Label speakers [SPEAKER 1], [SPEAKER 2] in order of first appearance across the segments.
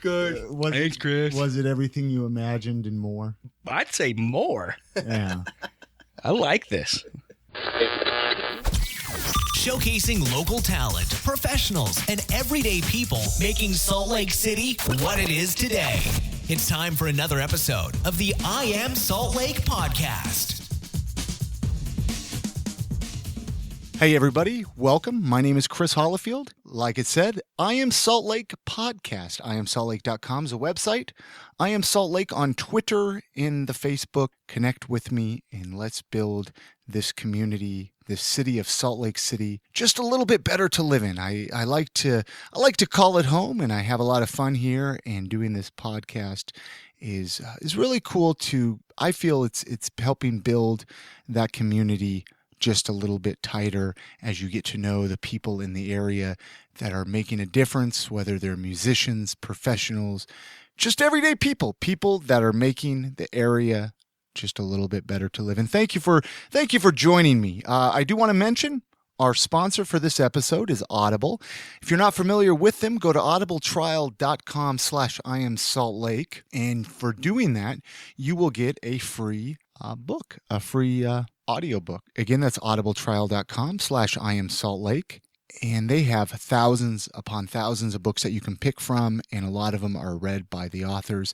[SPEAKER 1] Good.
[SPEAKER 2] Thanks, Chris.
[SPEAKER 1] Was it everything you imagined and more?
[SPEAKER 2] I'd say more.
[SPEAKER 1] Yeah.
[SPEAKER 2] I like this.
[SPEAKER 3] Showcasing local talent, professionals, and everyday people making Salt Lake City what it is today. It's time for another episode of the I Am Salt Lake podcast.
[SPEAKER 1] Hey, everybody. Welcome. My name is Chris Hollifield. Like it said, I Am Salt Lake podcast. IamSaltLake.com is a website. I Am Salt Lake on Twitter, in the Facebook. Connect with me and let's build this community, this city of Salt Lake City, just a little bit better to live in. I like to call it home, and I have a lot of fun here. And doing this podcast is really cool. I feel it's helping build that community just a little bit tighter as you get to know the people in the area that are making a difference, whether they're musicians, professionals, just everyday people that are making the area just a little bit better to live in. Thank you for joining me. I do want to mention our sponsor for this episode is Audible. If you're not familiar with them, go to audibletrial.com/IamSaltLake. And for doing that, you will get a free book, a free audiobook. Again, that's audibletrial.com/IamSaltLake. And they have thousands upon thousands of books that you can pick from, and a lot of them are read by the authors.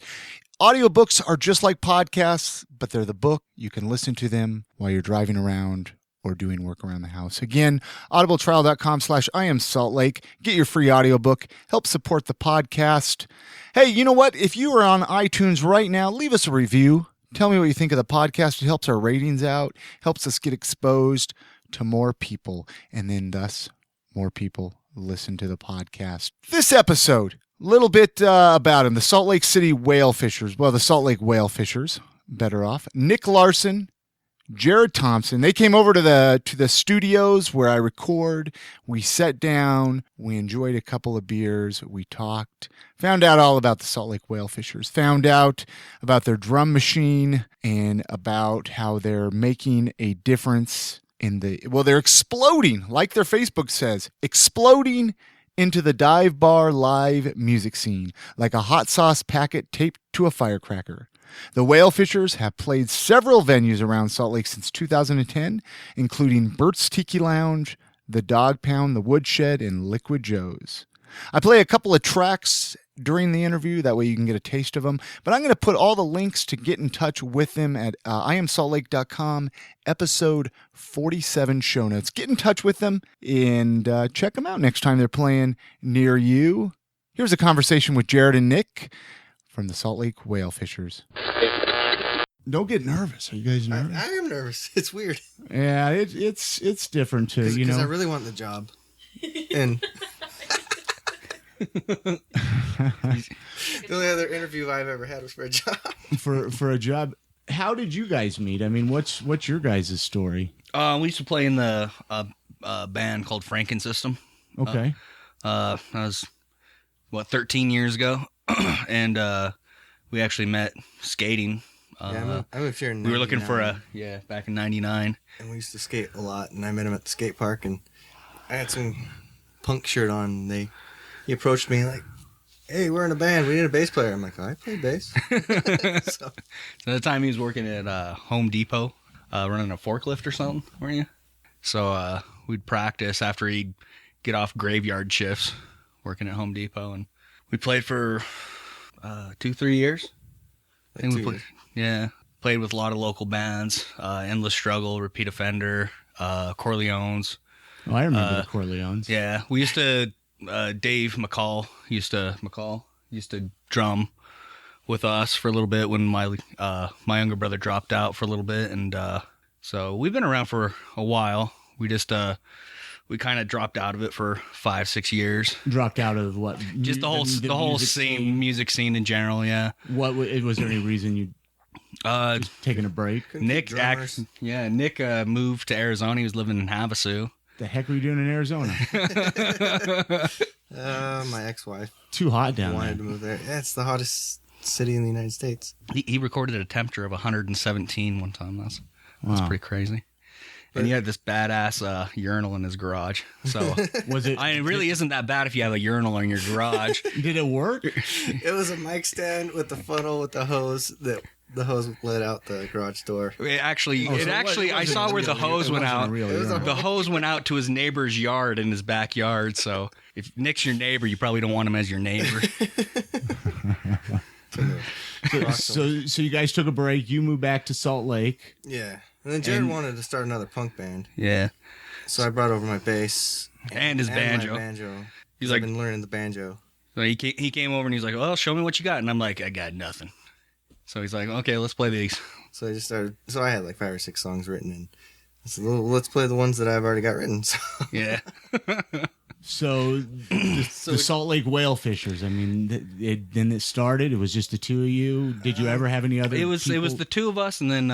[SPEAKER 1] Audiobooks are just like podcasts, but they're the book. You can listen to them while you're driving around or doing work around the house. Again, audibletrial.com/IamSaltLake. Get your free audiobook. Help support the podcast. Hey, you know what? If you are on iTunes right now, leave us a review. Tell me what you think of the podcast. It helps our ratings out, helps us get exposed to more people, and then thus more people listen to the podcast. This episode, a little bit about him, the Salt Lake City Whalefishers. Well, the Salt Lake Whalefishers, better off. Nick Larson, Jared Thompson. They came over to the studios where I record. We sat down. We enjoyed a couple of beers. We talked. Found out all about the Salt Lake Whalefishers. Found out about their drum machine and about how they're making a difference they're exploding, like their Facebook says, exploding into the dive bar live music scene like a hot sauce packet taped to a firecracker. The Whalefishers have played several venues around Salt Lake since 2010, including Bert's Tiki Lounge, the Dog Pound, the Woodshed, and Liquid Joe's. I play a couple of tracks during the interview, that way you can get a taste of them. But I'm going to put all the links to get in touch with them at IamSaltLake.com, episode 47 show notes. Get in touch with them and check them out next time they're playing near you. Here's a conversation with Jared and Nick from the Salt Lake Whalefishers. Don't get nervous. Are you guys nervous?
[SPEAKER 4] I am nervous. It's weird.
[SPEAKER 1] Yeah, it's different too.
[SPEAKER 4] Because I really want the job. And the only other interview I've ever had was for a job.
[SPEAKER 1] For a job. How did you guys meet? I mean, what's your guys' story?
[SPEAKER 2] We used to play in the band called Franken System.
[SPEAKER 1] Okay.
[SPEAKER 2] That was 13 years ago, and we actually met skating.
[SPEAKER 4] I moved here in 99.
[SPEAKER 2] We were looking for back in 99.
[SPEAKER 4] And we used to skate a lot, and I met him at the skate park, and I had some punk shirt on, and he approached me like, "Hey, we're in a band. We need a bass player." I'm like, "I play bass."
[SPEAKER 2] So at the time he was working at Home Depot, running a forklift or something, weren't you? So we'd practice after he'd get off graveyard shifts working at Home Depot, and we played for 2-3 years.
[SPEAKER 4] Like 2 years.
[SPEAKER 2] Yeah, played with a lot of local bands, Endless Struggle, Repeat Offender, Corleones.
[SPEAKER 1] Oh, I remember the Corleones.
[SPEAKER 2] Yeah, we used to. Dave McCall used to drum with us for a little bit when my younger brother dropped out for a little bit, and so we've been around for a while. We just we kind of dropped out of it for 5-6 years.
[SPEAKER 1] Dropped out of what?
[SPEAKER 2] Just the whole music scene in general. Yeah.
[SPEAKER 1] What was there any reason you just taking a break?
[SPEAKER 2] Nick moved to Arizona. He was living in Havasu.
[SPEAKER 1] The heck were you doing in Arizona?
[SPEAKER 4] My ex-wife.
[SPEAKER 1] Too hot down there.
[SPEAKER 4] Wanted to move there. Yeah, it's the hottest city in the United States.
[SPEAKER 2] He recorded a temperature of 117 one time. That's pretty crazy. And he had this badass urinal in his garage. So
[SPEAKER 5] Was it?
[SPEAKER 2] it really isn't that bad if you have a urinal in your garage.
[SPEAKER 5] Did it work?
[SPEAKER 4] It was a mic stand with the funnel with the hose that the hose let out the garage door.
[SPEAKER 2] I saw where the hose went out. The hose went out to his neighbor's yard in his backyard. So if Nick's your neighbor, you probably don't want him as your neighbor.
[SPEAKER 5] So you guys took a break. You moved back to Salt Lake.
[SPEAKER 4] Yeah. And then Jared wanted to start another punk band.
[SPEAKER 2] Yeah.
[SPEAKER 4] So I brought over my bass.
[SPEAKER 2] And his banjo.
[SPEAKER 4] My banjo.
[SPEAKER 2] He's
[SPEAKER 4] I've
[SPEAKER 2] like,
[SPEAKER 4] been learning the banjo.
[SPEAKER 2] so he came over and he's like, well, show me what you got. And I'm like, I got nothing. So he's like, okay, let's play these.
[SPEAKER 4] So I just started. So I had like 5 or 6 songs written, and I said, well, let's play the ones that I've already got written. So
[SPEAKER 2] Yeah.
[SPEAKER 5] So the Salt Lake Whalefishers. I mean, then it started. It was just the two of you. Did you ever have any other?
[SPEAKER 2] It was the two of us, and then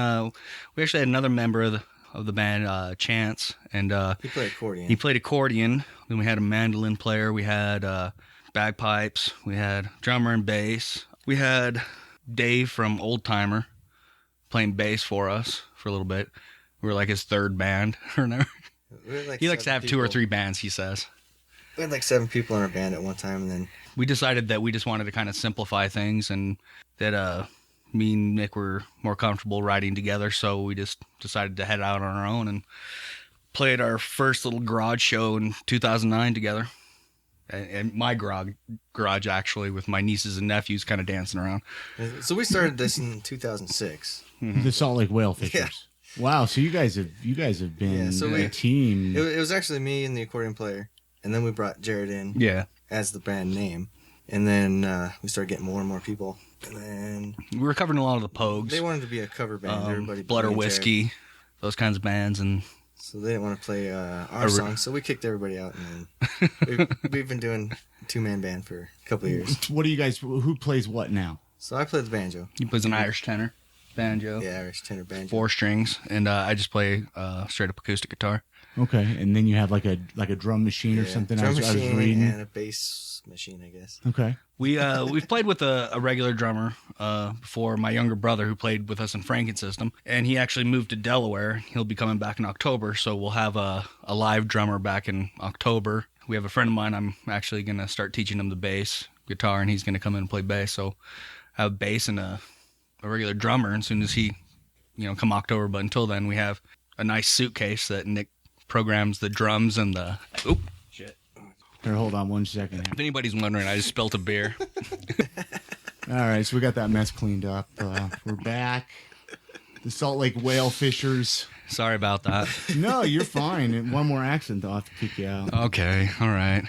[SPEAKER 2] we actually had another member of the band, Chance, and
[SPEAKER 4] he played accordion.
[SPEAKER 2] he played accordion. Then we had a mandolin player. We had bagpipes. We had drummer and bass. We had Dave from Old Timer playing bass for us for a little bit. We were like his third band. Or no. He likes to have 2 or 3 bands, he says.
[SPEAKER 4] We had like 7 people in our band at one time, and then
[SPEAKER 2] We decided that we just wanted to kind of simplify things, and that me and Nick were more comfortable riding together, so we just decided to head out on our own and played our first little garage show in 2009 together. And my garage, actually, with my nieces and nephews kind of dancing around.
[SPEAKER 4] so we started this in 2006.
[SPEAKER 5] The Salt Lake Whalefishers.
[SPEAKER 4] Yeah.
[SPEAKER 5] Wow. So you guys have been
[SPEAKER 4] Yeah, so
[SPEAKER 5] a team.
[SPEAKER 4] It was actually me and the accordion player, and then we brought Jared in
[SPEAKER 2] Yeah.
[SPEAKER 4] as the band name, and then we started getting more and more people, and then
[SPEAKER 2] We were covering a lot of the Pogues.
[SPEAKER 4] they wanted to be a cover band. Everybody,
[SPEAKER 2] Blood or
[SPEAKER 4] playing
[SPEAKER 2] Whiskey,
[SPEAKER 4] Jared.
[SPEAKER 2] those kinds of bands. And
[SPEAKER 4] So they didn't want to play our songs, so we kicked everybody out, and then we've been doing a 2-man band for a couple of years.
[SPEAKER 5] What do you guys? Who plays what now?
[SPEAKER 4] So I play the banjo.
[SPEAKER 2] he plays an Irish tenor, banjo,
[SPEAKER 4] Yeah, Irish tenor banjo.
[SPEAKER 2] 4 strings, and I just play straight up acoustic guitar.
[SPEAKER 5] Okay, and then you have like a drum machine or
[SPEAKER 4] Yeah,
[SPEAKER 5] something.
[SPEAKER 4] Drum
[SPEAKER 5] I was
[SPEAKER 4] machine
[SPEAKER 5] reading.
[SPEAKER 4] and a bass machine, I guess.
[SPEAKER 5] Okay.
[SPEAKER 2] We've played with a regular drummer before. My younger brother, who played with us in Franken System, and he actually moved to Delaware. He'll be coming back in October, so we'll have a live drummer back in October. We have a friend of mine. I'm actually going to start teaching him the bass guitar, and he's going to come in and play bass. So I have bass and a regular drummer. And as soon as he, come October, but until then, we have a nice suitcase that Nick programs the drums and the. Oop.
[SPEAKER 5] Here, hold on 1 second.
[SPEAKER 2] If anybody's wondering, I just spilt a beer.
[SPEAKER 5] All right, so we got that mess cleaned up. We're back. The Salt Lake Whalefishers.
[SPEAKER 2] Sorry about that.
[SPEAKER 5] No, you're fine. And one more accent, I'll have to kick you out.
[SPEAKER 2] Okay, all right.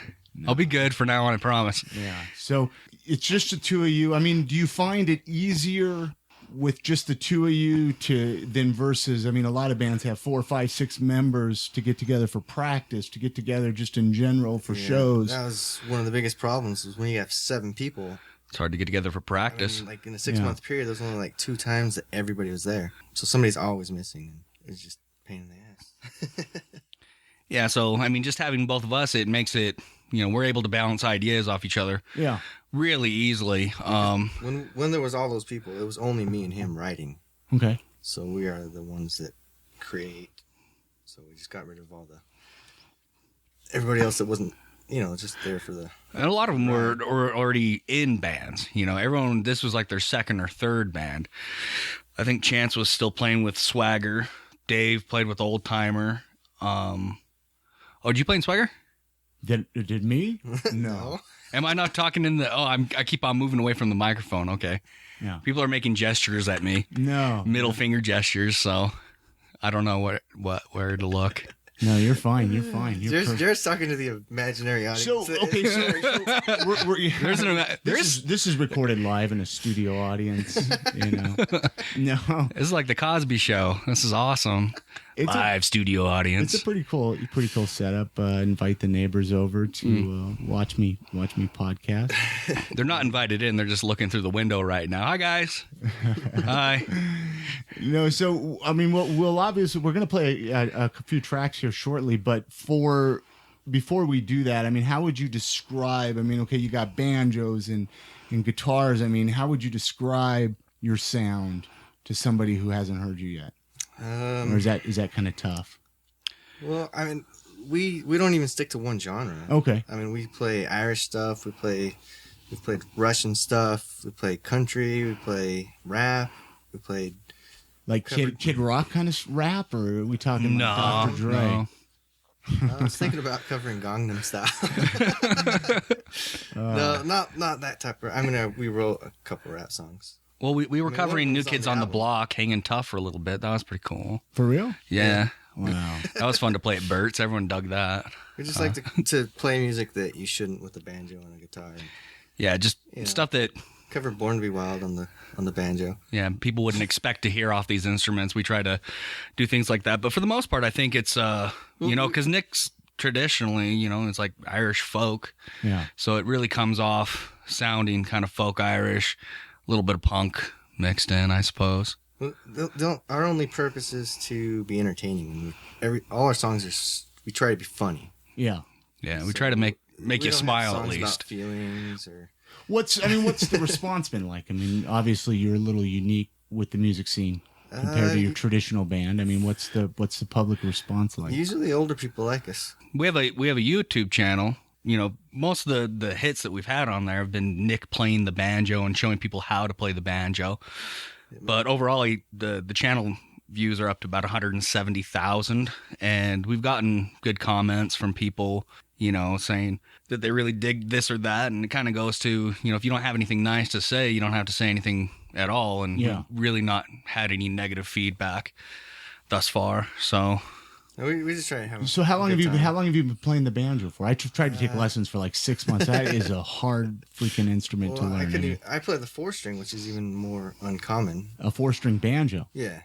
[SPEAKER 2] I'll be good for now on, I promise.
[SPEAKER 5] Yeah. So it's just the two of you. I mean, do you find it easier with just the two of you than versus? I mean, a lot of bands have 4, 5, 6 members to get together for practice, to get together just in general for shows.
[SPEAKER 4] That was one of the biggest problems, was when you have 7 people.
[SPEAKER 2] It's hard to get together for practice.
[SPEAKER 4] Like in a 6-month period, there was only like 2 times that everybody was there. So somebody's always missing. And it's just a pain in the ass.
[SPEAKER 2] Yeah, so, I mean, just having both of us, it makes it, we're able to bounce ideas off each other
[SPEAKER 5] Yeah.
[SPEAKER 2] really easily.
[SPEAKER 4] When there was all those people, it was only me and him writing.
[SPEAKER 5] Okay.
[SPEAKER 4] So we are the ones that create. So we just got rid of everybody else that wasn't, just there for the.
[SPEAKER 2] And a lot of them were already in bands. Everyone, this was like their second or third band. I think Chance was still playing with Swagger. Dave played with Old Timer. Did you play in Swagger?
[SPEAKER 5] Did me? No.
[SPEAKER 2] Am I not talking in the? I keep on moving away from the microphone. Okay.
[SPEAKER 5] Yeah.
[SPEAKER 2] People are making gestures at me.
[SPEAKER 5] No.
[SPEAKER 2] Middle finger gestures. So I don't know where to look.
[SPEAKER 5] No, you're fine. You're fine.
[SPEAKER 4] Jared's talking to the imaginary audience.
[SPEAKER 5] So okay, this is recorded live in a studio audience. No,
[SPEAKER 2] This is like the Cosby Show. This is awesome.
[SPEAKER 5] It's
[SPEAKER 2] Live studio audience.
[SPEAKER 5] It's a pretty cool setup. Invite the neighbors over to watch me podcast.
[SPEAKER 2] They're not invited in. They're just looking through the window right now. Hi, guys. Hi.
[SPEAKER 5] So I mean, we'll obviously we're going to play a few tracks here shortly, but before we do that, I mean, how would you describe? I mean, okay, you got banjos and guitars. I mean, how would you describe your sound to somebody who hasn't heard you yet? Or is that kind of tough?
[SPEAKER 4] Well, I mean, we don't even stick to one genre.
[SPEAKER 5] Okay.
[SPEAKER 4] I mean, we play Irish stuff. We've played Russian stuff. We play country. We play rap. We played
[SPEAKER 5] Like Kid Rock kind of rap, or are we talking
[SPEAKER 2] No,
[SPEAKER 5] like Dr. Dre?
[SPEAKER 2] no.
[SPEAKER 4] I was thinking about covering Gangnam Style. No, not that type of. I mean, we wrote a couple rap songs.
[SPEAKER 2] Well, we were
[SPEAKER 4] I mean,
[SPEAKER 2] covering
[SPEAKER 4] one
[SPEAKER 2] New
[SPEAKER 4] was on
[SPEAKER 2] Kids
[SPEAKER 4] the
[SPEAKER 2] on the
[SPEAKER 4] album.
[SPEAKER 2] Block, Hanging Tough for a little bit. That was pretty cool.
[SPEAKER 5] For real?
[SPEAKER 2] Yeah.
[SPEAKER 5] Wow.
[SPEAKER 2] That was fun to play at Burt's. Everyone dug that.
[SPEAKER 4] We just like to play music that you shouldn't with the banjo and a guitar. And
[SPEAKER 2] Yeah, just
[SPEAKER 4] Yeah.
[SPEAKER 2] stuff that
[SPEAKER 4] cover "Born to Be Wild" on the banjo.
[SPEAKER 2] people wouldn't expect to hear off these instruments. We try to do things like that. But for the most part, I think it's, because Nick's traditionally, it's like Irish folk.
[SPEAKER 5] Yeah.
[SPEAKER 2] So it really comes off sounding kind of folk Irish, a little bit of punk mixed in, I suppose.
[SPEAKER 4] Well, our only purpose is to be entertaining. All our songs we try to be funny.
[SPEAKER 5] Yeah.
[SPEAKER 2] Yeah, we try to make
[SPEAKER 4] We
[SPEAKER 2] you
[SPEAKER 4] don't have
[SPEAKER 2] smile at
[SPEAKER 4] songs about
[SPEAKER 2] least.
[SPEAKER 4] feelings or.
[SPEAKER 5] What's the response been like? I mean, obviously you're a little unique with the music scene compared to your traditional band. I mean, what's the public response like?
[SPEAKER 4] Usually, older people like us.
[SPEAKER 2] We have a YouTube channel. Most of the hits that we've had on there have been Nick playing the banjo and showing people how to play the banjo. But overall, the channel views are up to about 170,000, and we've gotten good comments from people, saying that they really dig this or that, and it kind of goes to, if you don't have anything nice to say, you don't have to say anything at all, and
[SPEAKER 5] Yeah.
[SPEAKER 2] we've really not had any negative feedback thus far. So
[SPEAKER 4] We just try to have.
[SPEAKER 5] So how long
[SPEAKER 4] a
[SPEAKER 5] have
[SPEAKER 4] good
[SPEAKER 5] you
[SPEAKER 4] time.
[SPEAKER 5] been playing the banjo for? I tried to take lessons for like 6 months. That is a hard freaking instrument to
[SPEAKER 4] Well,
[SPEAKER 5] learn. I mean,
[SPEAKER 4] I play the 4-string, which is even more uncommon.
[SPEAKER 5] a 4-string banjo.
[SPEAKER 4] Yeah.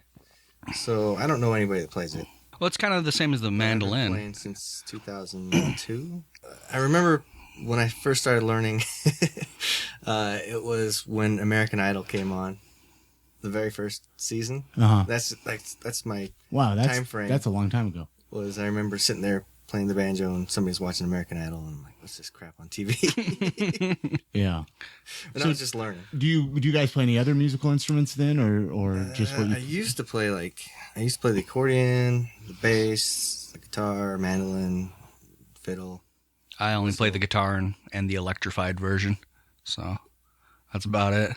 [SPEAKER 4] So I don't know anybody that plays it.
[SPEAKER 2] well, it's kind of the same as the
[SPEAKER 4] I've been
[SPEAKER 2] mandolin.
[SPEAKER 4] playing since 2002. I remember when I first started learning. It was when American Idol came on, the very first season.
[SPEAKER 5] Uh-huh.
[SPEAKER 4] That's my
[SPEAKER 5] Wow,
[SPEAKER 4] time frame.
[SPEAKER 5] that's a long time ago.
[SPEAKER 4] was. I remember sitting there playing the banjo and somebody's watching American Idol and I'm like, what's this crap on TV?
[SPEAKER 5] Yeah.
[SPEAKER 4] And
[SPEAKER 5] So-
[SPEAKER 4] I was just learning.
[SPEAKER 5] Do you guys play any other musical instruments then, or just what
[SPEAKER 4] I
[SPEAKER 5] you?
[SPEAKER 4] used to play the accordion, the bass, the guitar, mandolin, fiddle.
[SPEAKER 2] I only play the guitar and the electrified version, so that's about it.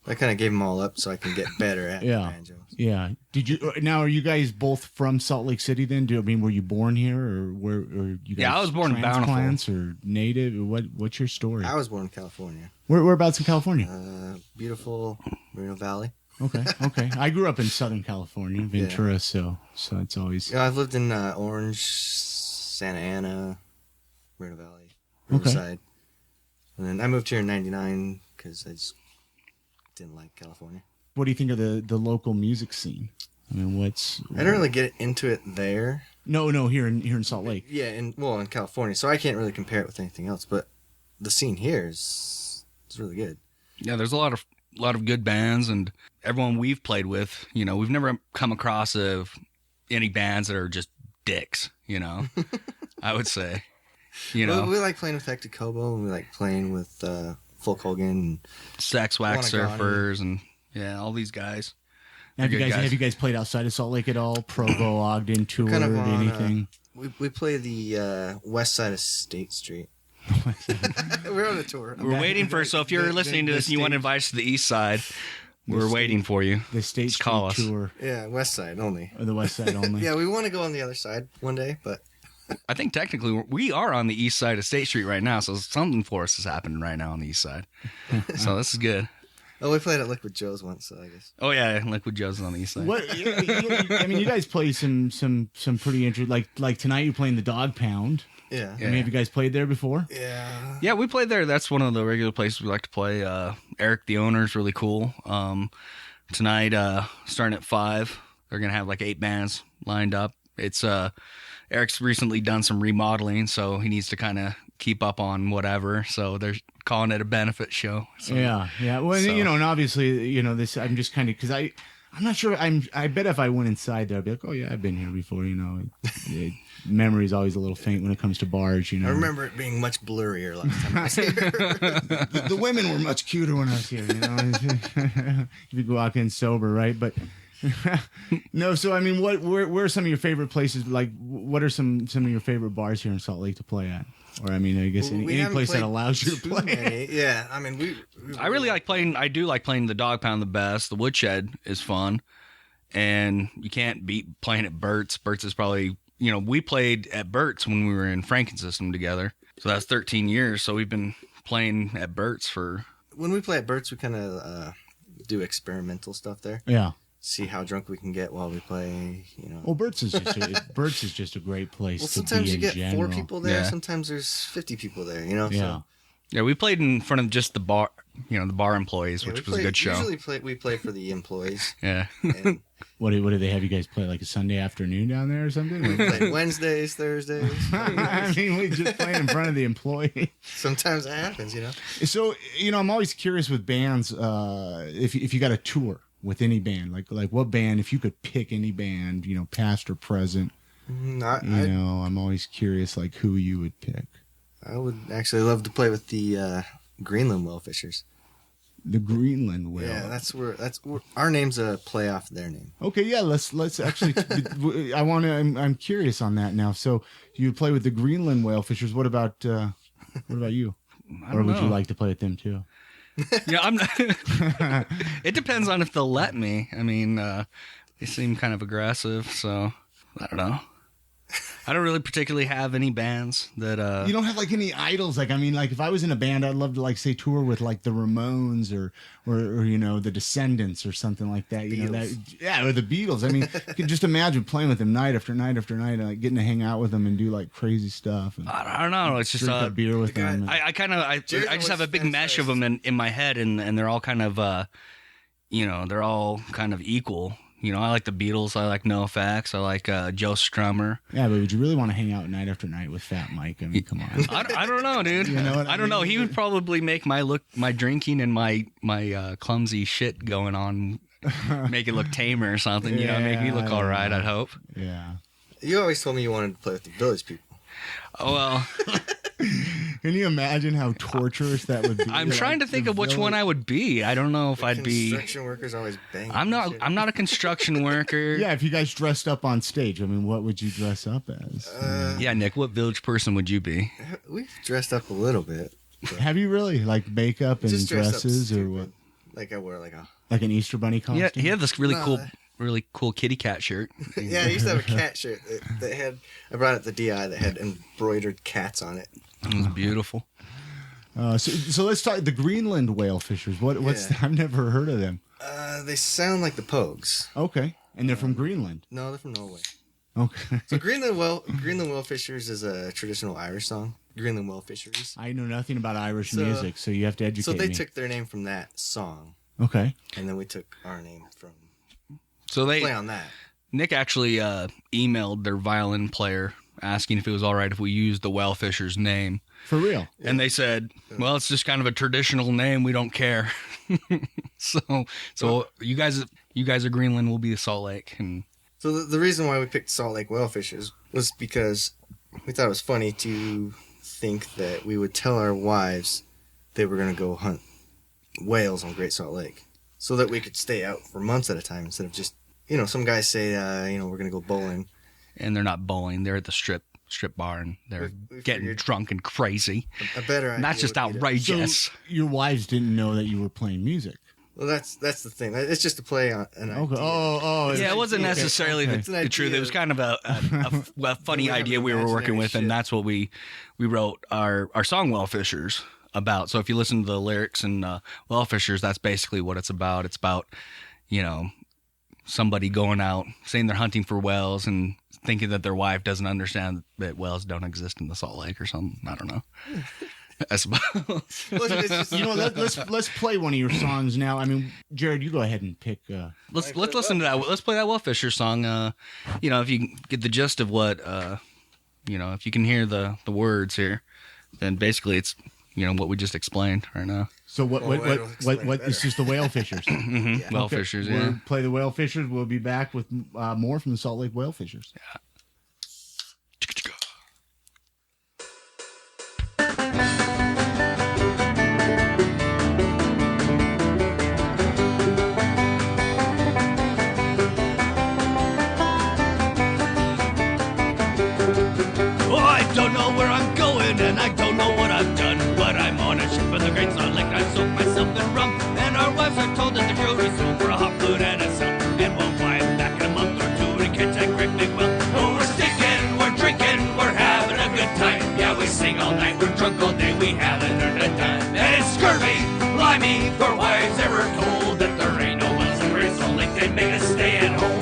[SPEAKER 4] I kind of gave them all up so I can get better at
[SPEAKER 5] Yeah.
[SPEAKER 4] the banjo.
[SPEAKER 5] Yeah. Did you now? Are you guys both from Salt Lake City? Then, were you born here, or where? Or you guys
[SPEAKER 2] Yeah, I was born in Bountiful.
[SPEAKER 5] transplants or native? Or what's your story?
[SPEAKER 4] I was born in California.
[SPEAKER 5] Whereabouts in California?
[SPEAKER 4] Beautiful Moreno Valley.
[SPEAKER 5] Okay. I grew up in Southern California, Ventura, so it's always
[SPEAKER 4] Yeah, I've lived in Orange, Santa Ana, Moreno Valley, Riverside. And then I moved here in 99 because I just didn't like California.
[SPEAKER 5] What do you think of the local music scene? I mean,
[SPEAKER 4] I don't really get into it there.
[SPEAKER 5] No, here in Salt Lake.
[SPEAKER 4] Yeah, in California, so I can't really compare it with anything else. But the scene here is really good.
[SPEAKER 2] Yeah, there's a lot of good bands, and everyone we've played with, we've never come across any bands that are just dicks, I would say,
[SPEAKER 4] We like playing with Hector Cobo, and we like playing with Folk Hogan. And
[SPEAKER 2] Sex Wax
[SPEAKER 4] Wanagani.
[SPEAKER 2] Surfers, and all these guys.
[SPEAKER 5] Have you
[SPEAKER 2] They're good
[SPEAKER 5] guys
[SPEAKER 2] guys.
[SPEAKER 5] played outside of Salt Lake at all? Provo, Ogden, toured,
[SPEAKER 4] kind of on,
[SPEAKER 5] anything?
[SPEAKER 4] we play the west side of State Street. We're on a tour.
[SPEAKER 2] We're waiting for, so if you're listening to this and you want to invite us to the east side, we're waiting for you.
[SPEAKER 5] The State
[SPEAKER 2] Just call
[SPEAKER 5] Street
[SPEAKER 2] us.
[SPEAKER 5] tour,
[SPEAKER 4] Yeah, west side only.
[SPEAKER 5] or the West Side only?
[SPEAKER 4] Yeah, we want to go on the other side one day, but
[SPEAKER 2] I think technically we are on the east side of State Street right now, so something for us is happening right now on the east side. So this is good.
[SPEAKER 4] we played at Liquid Joe's once, so I guess.
[SPEAKER 2] Oh yeah, Liquid Joe's on the east side.
[SPEAKER 5] What? I mean, you guys play some pretty interesting. Like tonight, you're playing the Dog Pound.
[SPEAKER 4] Yeah.
[SPEAKER 5] I mean, have you guys played there before?
[SPEAKER 4] Yeah.
[SPEAKER 2] Yeah, we played there. That's one of the regular places we like to play. Eric, the owner, is really cool. Tonight, starting at 5, they're gonna have like 8 bands lined up. It's Eric's recently done some remodeling, so he needs to kind of keep up on whatever. So they're calling it a benefit show. So,
[SPEAKER 5] Yeah. Well,
[SPEAKER 2] So-
[SPEAKER 5] and obviously, this. I'm just kind of because I'm not sure. I bet if I went inside there, I'd be like, oh yeah, I've been here before. Memory's always a little faint when it comes to bars.
[SPEAKER 4] I remember it being much blurrier last time I was here.
[SPEAKER 5] The women were much cuter when I was here. If you go walk in sober, right? But No, so I mean, where are some of your favorite places? Like, what are some of your favorite bars here in Salt Lake to play at? Or I mean, I guess any place that allows you to play.
[SPEAKER 4] Many. Yeah, I mean,
[SPEAKER 2] I really like playing. I do like playing the Dog Pound the best. The Woodshed is fun, and you can't beat playing at Burt's. Burt's is probably, we played at Burt's when we were in Franken System together. So that's 13 years. So we've been playing at Burt's for.
[SPEAKER 4] When we play at Burt's, we kind of do experimental stuff there.
[SPEAKER 5] Yeah.
[SPEAKER 4] See how drunk we can get while we play.
[SPEAKER 5] Well, Burt's is just a great place.
[SPEAKER 4] Well,
[SPEAKER 5] to
[SPEAKER 4] sometimes
[SPEAKER 5] be
[SPEAKER 4] you
[SPEAKER 5] in
[SPEAKER 4] get
[SPEAKER 5] general.
[SPEAKER 4] 4 people there.
[SPEAKER 2] Yeah.
[SPEAKER 4] Sometimes there's 50 people there.
[SPEAKER 5] Yeah.
[SPEAKER 4] So,
[SPEAKER 2] Yeah, we played in front of just the bar, the bar employees, which was a good show.
[SPEAKER 4] Usually we play for the employees.
[SPEAKER 2] Yeah.
[SPEAKER 4] And
[SPEAKER 5] What do they have you guys play, like a Sunday afternoon down there or something?
[SPEAKER 4] we play Wednesdays, Thursdays.
[SPEAKER 5] I mean, we just play in front of the employee.
[SPEAKER 4] Sometimes that happens,
[SPEAKER 5] So, I'm always curious with bands, if you got a tour with any band, like what band, if you could pick any band, past or present, I'm always curious, like who you would pick.
[SPEAKER 4] I would actually love to play with the Greenland Whalefishers.
[SPEAKER 5] The Greenland Whale.
[SPEAKER 4] Yeah, that's where our name's a play off their name.
[SPEAKER 5] Okay, yeah, let's actually. I'm curious on that now. So you play with the Greenland Whalefishers. What about you? Or would you like to play with them too?
[SPEAKER 2] Yeah, I'm not. It depends on if they'll let me. I mean, they seem kind of aggressive, so I don't know. I don't really particularly have any bands that.
[SPEAKER 5] You don't have like any idols. Like, I mean, like if I was in a band, I'd love to like say tour with like the Ramones or the Descendants or something like that. Or the Beatles. I mean, you can just imagine playing with them night after night after night, and like getting to hang out with them and do like crazy stuff. And
[SPEAKER 2] I don't know. It's just
[SPEAKER 5] drink a beer with them.
[SPEAKER 2] I just have a big mesh of them in my head, and they're all kind of they're all kind of equal. I like the Beatles. I like NoFX. I like Joe Strummer.
[SPEAKER 5] Yeah, but would you really want to hang out night after night with Fat Mike? I mean, come on.
[SPEAKER 2] I don't know, dude. I don't know. He would probably make my drinking and my clumsy shit going on make it look tamer or something. Make me look all right. I'd hope.
[SPEAKER 5] Yeah.
[SPEAKER 4] You always told me you wanted to play with the Village People.
[SPEAKER 2] Oh well.
[SPEAKER 5] Can you imagine how torturous that would be?
[SPEAKER 2] I'm trying to think of which one I would be. I don't know if I'd be.
[SPEAKER 4] Construction workers always banging.
[SPEAKER 2] I'm not a construction worker.
[SPEAKER 5] Yeah, if you guys dressed up on stage, I mean, what would you dress up as?
[SPEAKER 2] Yeah, Nick, what village person would you be?
[SPEAKER 4] We've dressed up a little bit.
[SPEAKER 5] Have you really? Like makeup and
[SPEAKER 4] Just dressed up
[SPEAKER 5] dresses or
[SPEAKER 4] stupid.
[SPEAKER 5] what?
[SPEAKER 4] Like I wear like a.
[SPEAKER 5] Like an Easter Bunny costume?
[SPEAKER 2] Yeah, he had this really
[SPEAKER 4] No,
[SPEAKER 2] cool kitty cat shirt.
[SPEAKER 4] Yeah, I used to have a cat shirt that had. I brought it to DI that had embroidered cats on it.
[SPEAKER 2] It was beautiful.
[SPEAKER 5] So let's talk the Greenland Whalefishers. What's
[SPEAKER 4] Yeah.
[SPEAKER 5] I've never heard of them.
[SPEAKER 4] They sound like the Pogues.
[SPEAKER 5] Okay, and they're from Greenland.
[SPEAKER 4] No, they're from Norway.
[SPEAKER 5] Okay,
[SPEAKER 4] So Greenland Whalefishers is a traditional Irish song. Greenland Whalefishers.
[SPEAKER 5] I know nothing about Irish
[SPEAKER 4] So-
[SPEAKER 5] music, so you have to educate
[SPEAKER 4] So they
[SPEAKER 5] me.
[SPEAKER 4] took their name from that song,
[SPEAKER 5] Okay,
[SPEAKER 4] and then we took our name from
[SPEAKER 2] So
[SPEAKER 4] play on that.
[SPEAKER 2] Nick actually emailed their violin player asking if it was all right if we used the Whalefishers name.
[SPEAKER 5] for real.
[SPEAKER 2] And they said, well, it's just kind of a traditional name. We don't care. so you guys are Greenland. We'll be Salt Lake. And
[SPEAKER 4] So the reason why we picked Salt Lake Whalefishers was because we thought it was funny to think that we would tell our wives they were going to go hunt whales on Great Salt Lake so that we could stay out for months at a time instead of just, some guys say, we're going to go bowling.
[SPEAKER 2] and they're not bowling. They're at the strip bar and they're
[SPEAKER 4] We
[SPEAKER 2] getting
[SPEAKER 4] figured
[SPEAKER 2] drunk and crazy.
[SPEAKER 4] A better idea.
[SPEAKER 2] And that's just
[SPEAKER 4] would be to-
[SPEAKER 2] outrageous.
[SPEAKER 5] So your wives didn't know that you were playing music.
[SPEAKER 4] Well, that's the thing. It's just to play on an
[SPEAKER 5] Okay.
[SPEAKER 4] idea.
[SPEAKER 5] Oh.
[SPEAKER 2] Yeah, it wasn't
[SPEAKER 5] okay,
[SPEAKER 2] necessarily
[SPEAKER 5] okay.
[SPEAKER 4] It's an
[SPEAKER 2] the truth.
[SPEAKER 4] idea.
[SPEAKER 2] It was kind of a funny
[SPEAKER 4] We have
[SPEAKER 2] idea we were working
[SPEAKER 4] imaginary
[SPEAKER 2] with, and
[SPEAKER 4] shit.
[SPEAKER 2] that's what we wrote our song Whalefishers about. So if you listen to the lyrics in Whalefishers, that's basically what it's about. It's about, somebody going out, saying they're hunting for whales and thinking that their wife doesn't understand that whales don't exist in the Salt Lake or something. I don't know. I suppose.
[SPEAKER 4] Well, it's just-
[SPEAKER 5] Let's play one of your songs now. I mean, Jared, you go ahead and pick.
[SPEAKER 2] Let's listen to that. Let's play that Whalefisher song. If you can get the gist of what, if you can hear the words here, then basically it's, what we just explained right now.
[SPEAKER 5] So what?
[SPEAKER 4] Well, it'll explain
[SPEAKER 5] What?
[SPEAKER 4] better.
[SPEAKER 5] It's just the Whalefishers.
[SPEAKER 4] Yeah.
[SPEAKER 2] Whalefishers,
[SPEAKER 5] Okay,
[SPEAKER 2] yeah.
[SPEAKER 5] we'll play the Whalefishers. We'll be back with more from the Salt Lake Whalefishers.
[SPEAKER 6] me, for wives ever told that there ain't no wills in Great Salt Lake, they make us stay at home.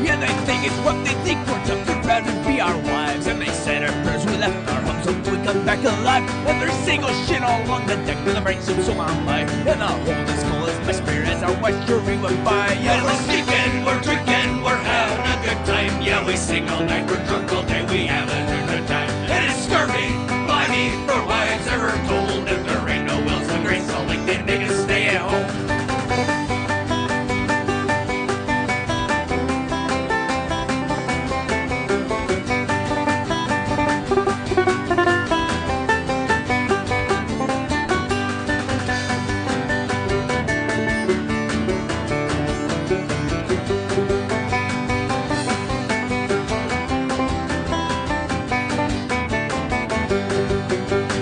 [SPEAKER 6] Yeah, they think it's what they think, we're tough to proud to be our wives, and they said our prayers, we left our homes, so we come back alive, and they're single shit all along the deck, and the brain seems so on by, and I'll hold as full as my spirit as our West jury went by. Yeah, we're sneaking, we're drinking, we're having a good time. Yeah, we sing all night, we're drunk all day, we having a good time. And it's scurvy, blimey, for wives ever told that there ain't no wills in Great Salt Lake, they make us stay at home.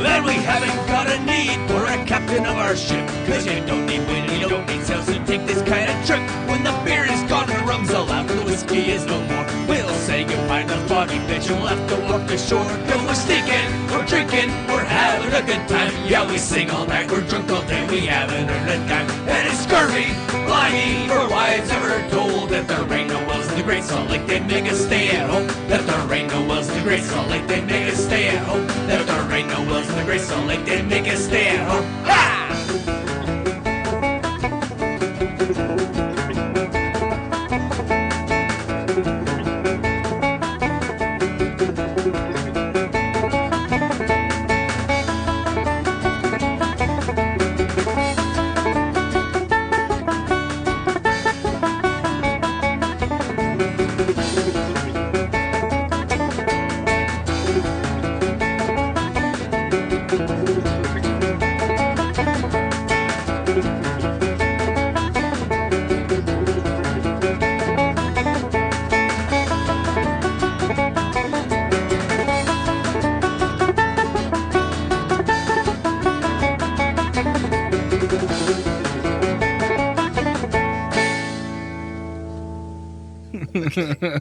[SPEAKER 6] And we haven't got a need for a captain of our ship, cause you don't need wind and you don't need sails to take this kind of trip. When the beer is gone, the rum's all out, the whiskey is no more, we'll say goodbye to the foggy bitch and we'll have to walk ashore. Cause we're sneaking, we're drinking, we're having a good time. Yeah, we sing all night, we're drunk all day, we haven't a good time. And it's scurvy, blimey, for wives ever told that there ain't no wells in the Great Salt Lake, they make us stay at home. That there ain't no wells in the Great Salt Lake, they make us stay at home. That there ain't no wells in the Great Salt Lake, they make us stay at home. Ha!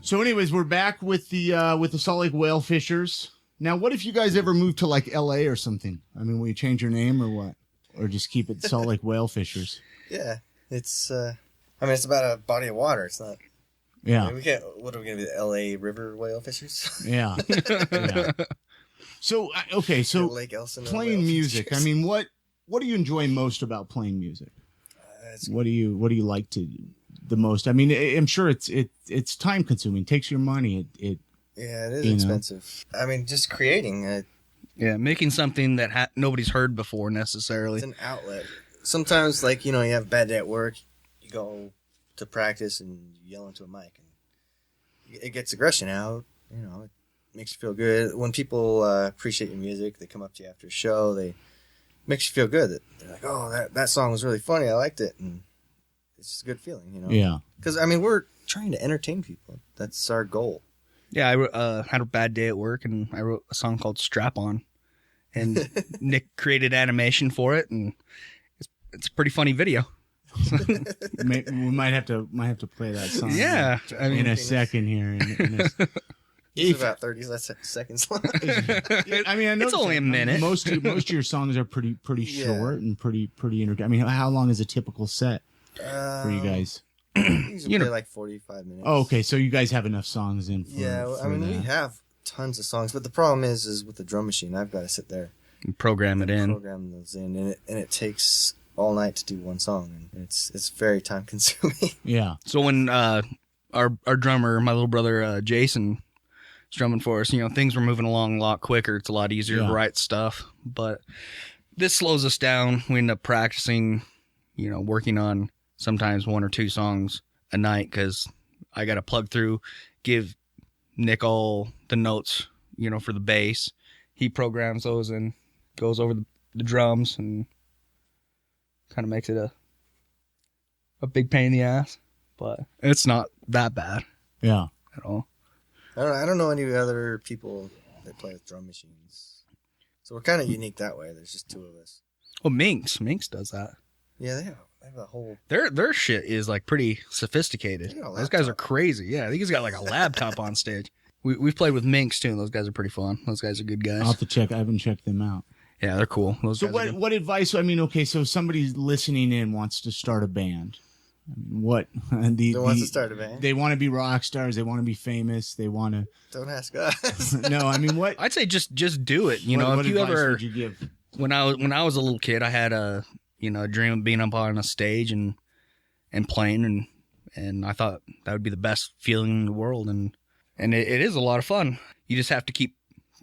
[SPEAKER 5] So, anyways, we're back with the Salt Lake Whalefishers. Now, what if you guys ever moved to like L.A. or something? I mean, will you change your name or what? Or just keep it Salt Lake Whalefishers?
[SPEAKER 4] Yeah, it's. It's about a body of water. It's not.
[SPEAKER 5] Yeah.
[SPEAKER 4] I mean, we can't. What are we gonna be? The L.A. River Whalefishers?
[SPEAKER 5] Yeah. Yeah. So okay, so
[SPEAKER 4] Lake Elson
[SPEAKER 5] playing music. I mean, what do you enjoy most about playing music? What do you like to the most? I mean, I'm sure it's time consuming. It takes your money.
[SPEAKER 4] Yeah, it is expensive. I mean, just creating.
[SPEAKER 2] Yeah, making something that nobody's heard before necessarily.
[SPEAKER 4] It's an outlet. Sometimes, like, you have a bad day at work, you go to practice and you yell into a mic, and it gets aggression out. It makes you feel good. When people appreciate your music, they come up to you after a show, they makes you feel good. They're like, oh, that song was really funny. I liked it. And it's just a good feeling,
[SPEAKER 5] Yeah.
[SPEAKER 4] Because, I mean, we're trying to entertain people. That's our goal.
[SPEAKER 2] Yeah, I had a bad day at work, and I wrote a song called Strap On. And Nick created animation for it, and it's a pretty funny video.
[SPEAKER 5] We might have to play that song.
[SPEAKER 2] Yeah. I mean,
[SPEAKER 5] in a second here.
[SPEAKER 4] It's about 30 seconds long.
[SPEAKER 5] I mean, I know
[SPEAKER 2] it's only a minute.
[SPEAKER 5] Most of your songs are pretty short and pretty entertaining. I mean, how long is a typical set for you guys?
[SPEAKER 4] Usually play like 45 minutes.
[SPEAKER 5] Oh, okay. So you guys have enough songs in.
[SPEAKER 4] We have tons of songs, but the problem is with the drum machine, I've got to sit there
[SPEAKER 2] and program those
[SPEAKER 4] in, and it takes all night to do one song, and it's very time consuming.
[SPEAKER 5] Yeah.
[SPEAKER 2] So when our drummer, my little brother Jason, was drumming for us, things were moving along a lot quicker. It's a lot easier to write stuff, but this slows us down. We end up practicing, working on sometimes one or two songs a night, because I got to plug through, give Nick all the notes, for the bass. He programs those and goes over the drums, and kind of makes it a big pain in the ass, but it's not that bad.
[SPEAKER 5] Yeah.
[SPEAKER 2] At all.
[SPEAKER 4] I don't know any other people that play with drum machines. So we're kind of unique that way. There's just two of us.
[SPEAKER 2] Well, Minx does that.
[SPEAKER 4] Yeah, they have a whole.
[SPEAKER 2] Their shit is like pretty sophisticated.
[SPEAKER 4] They got a
[SPEAKER 2] Those guys are
[SPEAKER 4] laptop.
[SPEAKER 2] crazy. Yeah, I think he's got like a laptop on stage. We've played with Minx too, and those guys are pretty fun. Those guys are good guys.
[SPEAKER 5] I'll have to check. I haven't checked them out.
[SPEAKER 2] Yeah, they're cool. Those
[SPEAKER 5] So
[SPEAKER 2] guys are good.
[SPEAKER 5] what advice? I mean, okay, so somebody's listening in wants to start a band. I mean, what
[SPEAKER 4] Who wants to start a band?
[SPEAKER 5] They want to be rock stars. They want to be famous. They want to.
[SPEAKER 4] Don't ask us.
[SPEAKER 5] No, I mean, what?
[SPEAKER 2] I'd say just do it. You know,
[SPEAKER 5] what
[SPEAKER 2] if you
[SPEAKER 5] advice
[SPEAKER 2] ever
[SPEAKER 5] would you give?
[SPEAKER 2] when I was a little kid, I had a dream of being up on a stage and playing, and I thought that would be the best feeling in the world, and it is a lot of fun. You just have to keep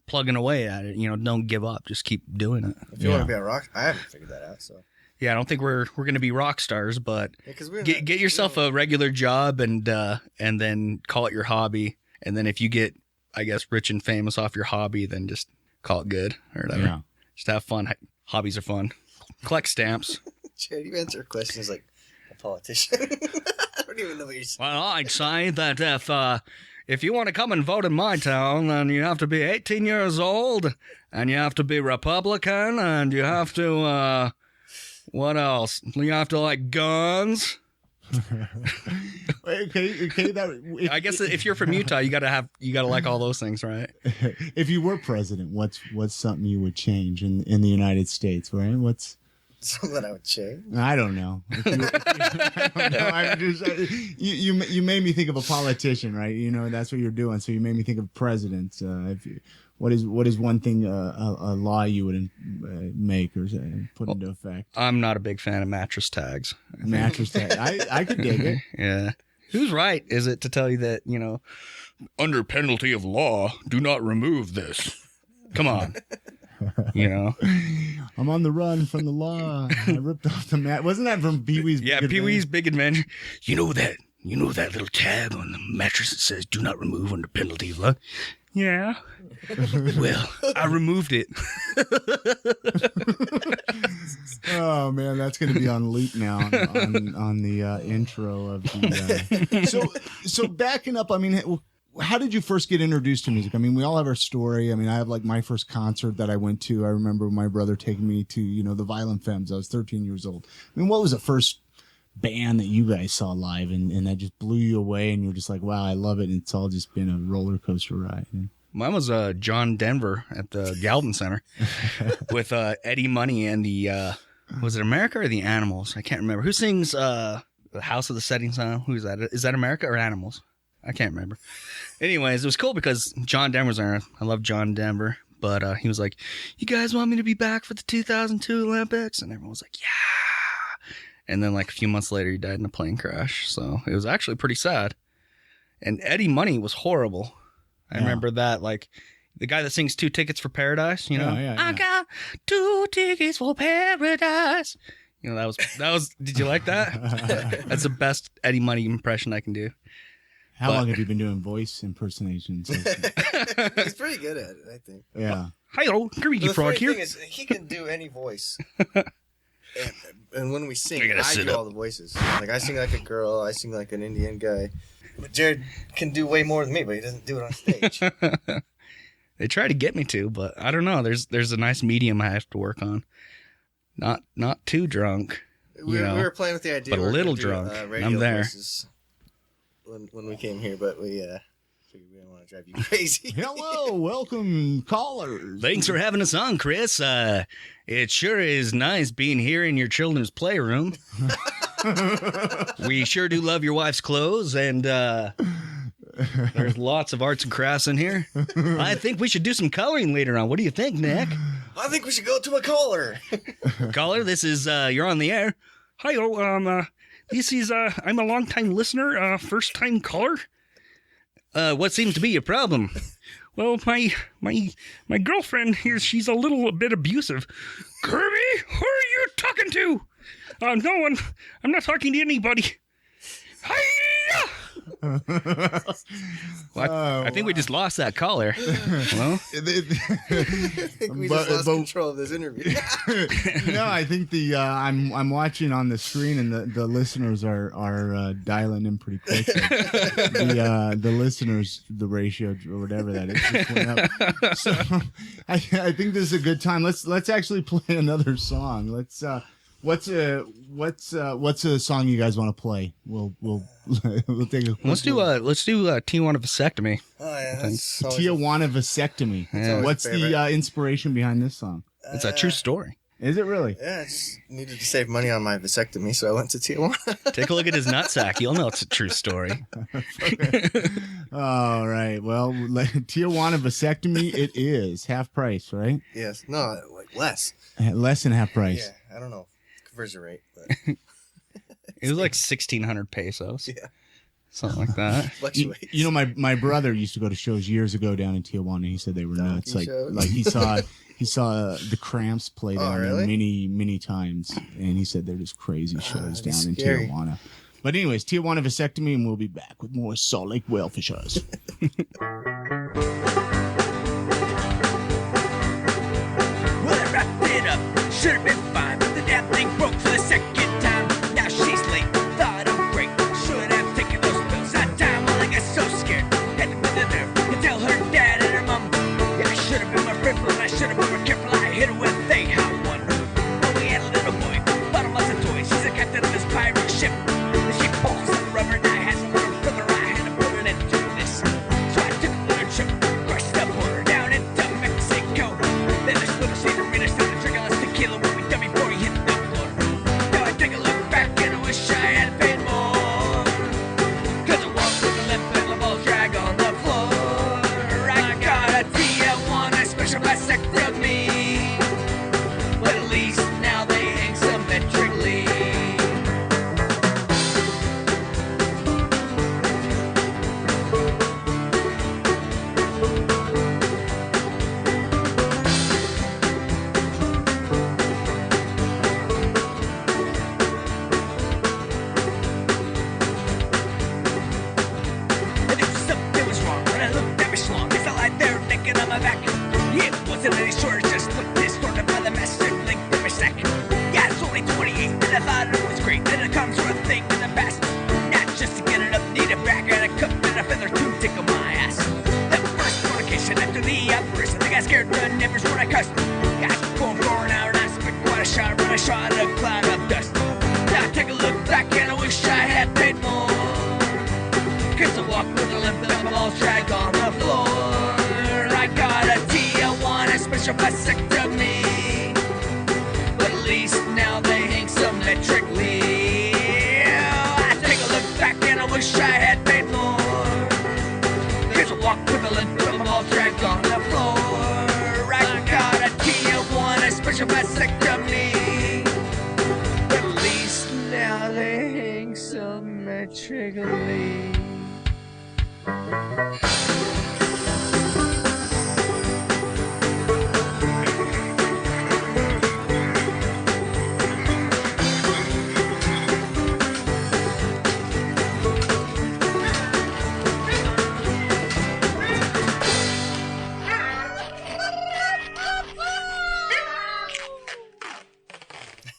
[SPEAKER 2] plugging away at it. You know, don't give up. Just keep doing it.
[SPEAKER 4] If you want to be a rock, I haven't figured that out. So
[SPEAKER 2] Yeah, I don't think we're gonna be rock stars, but
[SPEAKER 4] because we're
[SPEAKER 2] get yourself a regular job and then call it your hobby. And then if you get, I guess, rich and famous off your hobby, then just call it good or whatever.
[SPEAKER 5] Yeah.
[SPEAKER 2] Just have fun. Hobbies are fun. Collect stamps.
[SPEAKER 4] Jared, you answer questions like a politician. I don't even know what you're saying.
[SPEAKER 2] Well, I'd say that if you want to come and vote in my town, then you have to be 18 years old, and you have to be Republican, and you have to, what else? You have to like guns.
[SPEAKER 5] Okay.
[SPEAKER 2] I guess if you're from Utah, you gotta like all those things, right?
[SPEAKER 5] If you were president, what's something you would change in the United States, right? What's
[SPEAKER 4] Something I would change.
[SPEAKER 5] I don't know. I don't know. I'm just, you made me think of a politician, right? You know, that's what you're doing. So you made me think of presidents. What is one thing a law you would make or put into effect?
[SPEAKER 2] I'm not a big fan of mattress tags.
[SPEAKER 5] Mattress tag. I could dig it.
[SPEAKER 2] Yeah. Whose right is it to tell you that, under penalty of law, do not remove this? Come on.
[SPEAKER 5] I'm on the run from the law. I ripped off the mat. Wasn't that from Pee-wee's?
[SPEAKER 2] Yeah,
[SPEAKER 5] Big
[SPEAKER 2] Pee-wee's
[SPEAKER 5] Adventure?
[SPEAKER 2] Big Adventure. You know that little tag on the mattress that says do not remove under penalty of law? Yeah. Well, I removed it.
[SPEAKER 5] Oh man, that's going to be on loop now on the intro of the. So backing up, I mean, how did you first get introduced to music? I mean, we all have our story. I mean, I have like my first concert that I went to. I remember my brother taking me to the Violent Femmes. I was 13 years old. I mean, what was the first band that you guys saw live and that just blew you away and you're just like, wow, I love it, and it's all just been a roller coaster ride?
[SPEAKER 2] Mine was John Denver at the Galvin Center with Eddie Money and the was it America or the Animals? I can't remember. Who sings the House of the Setting Sun? Who's that? Is that America or Animals? I can't remember. Anyways, it was cool because John Denver's there. I love John Denver, but he was like, "You guys want me to be back for the 2002 Olympics?" And everyone was like, "Yeah." And then like a few months later, he died in a plane crash. So it was actually pretty sad. And Eddie Money was horrible. I remember that, like the guy that sings 2 Tickets for Paradise,
[SPEAKER 5] Yeah.
[SPEAKER 2] I got 2 tickets for paradise. That was, did you like that? That's the best Eddie Money impression I can do.
[SPEAKER 5] How long have you been doing voice impersonations?
[SPEAKER 4] He's pretty good at it, I think.
[SPEAKER 5] Yeah.
[SPEAKER 2] Hi-yo, Greedy
[SPEAKER 4] The
[SPEAKER 2] Frog
[SPEAKER 4] funny
[SPEAKER 2] here.
[SPEAKER 4] thing is, he can do any voice. and when we sing,
[SPEAKER 2] I gotta
[SPEAKER 4] I
[SPEAKER 2] sit
[SPEAKER 4] do
[SPEAKER 2] up.
[SPEAKER 4] all the voices. Like, I sing like a girl, I sing like an Indian guy. But Jared can do way more than me, but he doesn't do it on stage.
[SPEAKER 2] They try to get me to, but I don't know. There's a nice medium I have to work on. Not too drunk.
[SPEAKER 4] We were playing with the idea,
[SPEAKER 2] but a
[SPEAKER 4] we were
[SPEAKER 2] little
[SPEAKER 4] gonna do,
[SPEAKER 2] drunk.
[SPEAKER 4] radio
[SPEAKER 2] I'm there.
[SPEAKER 4] voices when we came here, but we figured we didn't want to drive you crazy.
[SPEAKER 5] Hello, welcome callers.
[SPEAKER 2] Thanks for having us on, Chris. It sure is nice being here in your children's playroom. We sure do love your wife's clothes, and there's lots of arts and crafts in here. I think we should do some coloring later on. What do you think, Nick?
[SPEAKER 4] I think we should go to a caller.
[SPEAKER 2] Caller, this is you're on the air. Hi, this is I'm a long-time listener, first-time caller. What seems to be your problem? Well, my girlfriend here, she's a little bit abusive. Kirby, who are you talking to? No one. I'm not talking to anybody. Hi-ya! Well, I think we just lost that caller. Well,
[SPEAKER 4] I think we just lost control of this interview.
[SPEAKER 5] No, I think I'm watching on the screen and the listeners are dialing in pretty quick. The listeners, the ratio or whatever that is, just went up. So I think this is a good time. Let's actually play another song. What's a song you guys want to play? We'll take a
[SPEAKER 2] Let's do Tijuana Vasectomy.
[SPEAKER 4] Oh yeah, that's always
[SPEAKER 5] Tijuana Vasectomy.
[SPEAKER 2] Yeah.
[SPEAKER 5] What's the inspiration behind this song?
[SPEAKER 2] It's a true story.
[SPEAKER 5] Is it really?
[SPEAKER 4] Yeah, I just needed to save money on my vasectomy, so I went to Tijuana.
[SPEAKER 2] Take a look at his nutsack. You'll know it's a true story.
[SPEAKER 5] All right. Well, Tijuana Vasectomy, it is half price, right?
[SPEAKER 4] Yes. No, like less.
[SPEAKER 5] Less than half price.
[SPEAKER 4] Yeah, I don't know conversion rate, but
[SPEAKER 2] It was like 1,600 pesos.
[SPEAKER 4] yeah,
[SPEAKER 2] Something like that.
[SPEAKER 4] fluctuates.
[SPEAKER 5] You know, my brother used to go to shows years ago down in Tijuana. He said they were nuts.
[SPEAKER 4] Donkey shows?
[SPEAKER 5] Like he saw the Cramps play down there
[SPEAKER 4] really?
[SPEAKER 5] many times, and he said they're just crazy shows
[SPEAKER 4] that'd be
[SPEAKER 5] down in
[SPEAKER 4] scary.
[SPEAKER 5] Tijuana. But anyways, Tijuana Vasectomy, and we'll be back with more Salt Lake Whalefishers.
[SPEAKER 6] Well, I wrapped it up, should have been fine, but the damn thing broke for the second time. Now she's late, thought I'm great, should have taken those pills that time. Well, I got so scared, had to put the nerve to tell her dad and her mom. Yeah, I should have been more careful, and I should have been more careful. I hit her with a hot one. Well, we had a little boy, bought him lots of toys. She's the captain of this pirate ship. And she pulls the rubber, and I had a little brother, I had to put it into this. So I took a little trip, crossed the border down into Mexico. Then this little senorita started drinking less tequila when we done before he hit the floor. Now I take a look back and I wish I had paid more. Cause I walked with a limp and the balls drag on the floor. I got a Tijuana special vasectomy. But at least now they hang symmetrically. I knew something was wrong when I looked at my schlong. I felt like they were thinking on my back. It wasn't any short, just looked distorted by the massive length of my sack. Yeah, it's only 28, and I thought it was great. Then it comes for a thing in the past. Not just to get it up, need a bag and a cup and a feather to tickle my ass. That first fornication after the operation, I got scared the neighbors when I cussed. I was going for an hour and I spit quite a shot when I shot a cloud of dust. Now I take a look back and I wish I had paid more. Cause I walk with a limp and my balls drag on the floor. I got a Tijuana special vasectomy. But at least now they hang symmetrically. I take a look back and I wish I had paid more. Cause I walk with a limp and my balls drag on the floor. I got a Tijuana special vasectomy. But at least now they hang symmetrically.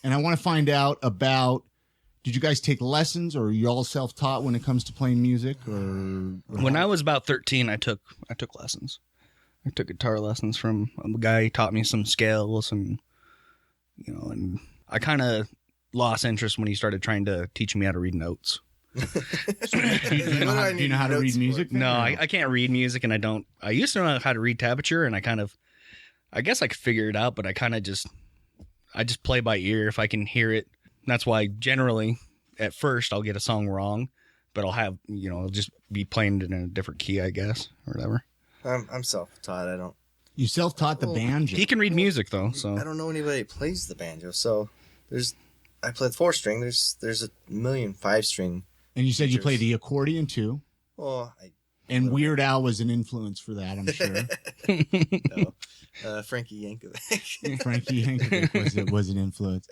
[SPEAKER 5] And I want to find out about, did you guys take lessons, or are you all self-taught when it comes to playing music? Or
[SPEAKER 2] When I was about 13, I took lessons. I took guitar lessons from a guy. He taught me some scales, and and I kind of lost interest when he started trying to teach me how to read notes.
[SPEAKER 5] do you know how to read music?
[SPEAKER 2] No, I can't read music, and I don't. I used to know how to read tablature, and I guess I could figure it out, but I just play by ear if I can hear it. That's why generally at first I'll get a song wrong, but I'll have, I'll just be playing it in a different key, I guess, or whatever.
[SPEAKER 4] I'm self-taught. I don't.
[SPEAKER 5] You self-taught the banjo.
[SPEAKER 2] He can read music though, so.
[SPEAKER 4] I don't know anybody that plays the banjo. So I play the 4-string. There's a million 5-string.
[SPEAKER 5] And you said you play the accordion too.
[SPEAKER 4] Well,
[SPEAKER 5] And Weird Al was an influence for that, I'm sure.
[SPEAKER 4] no. Frankie Yankovic.
[SPEAKER 5] Frankie Yankovic was an influence.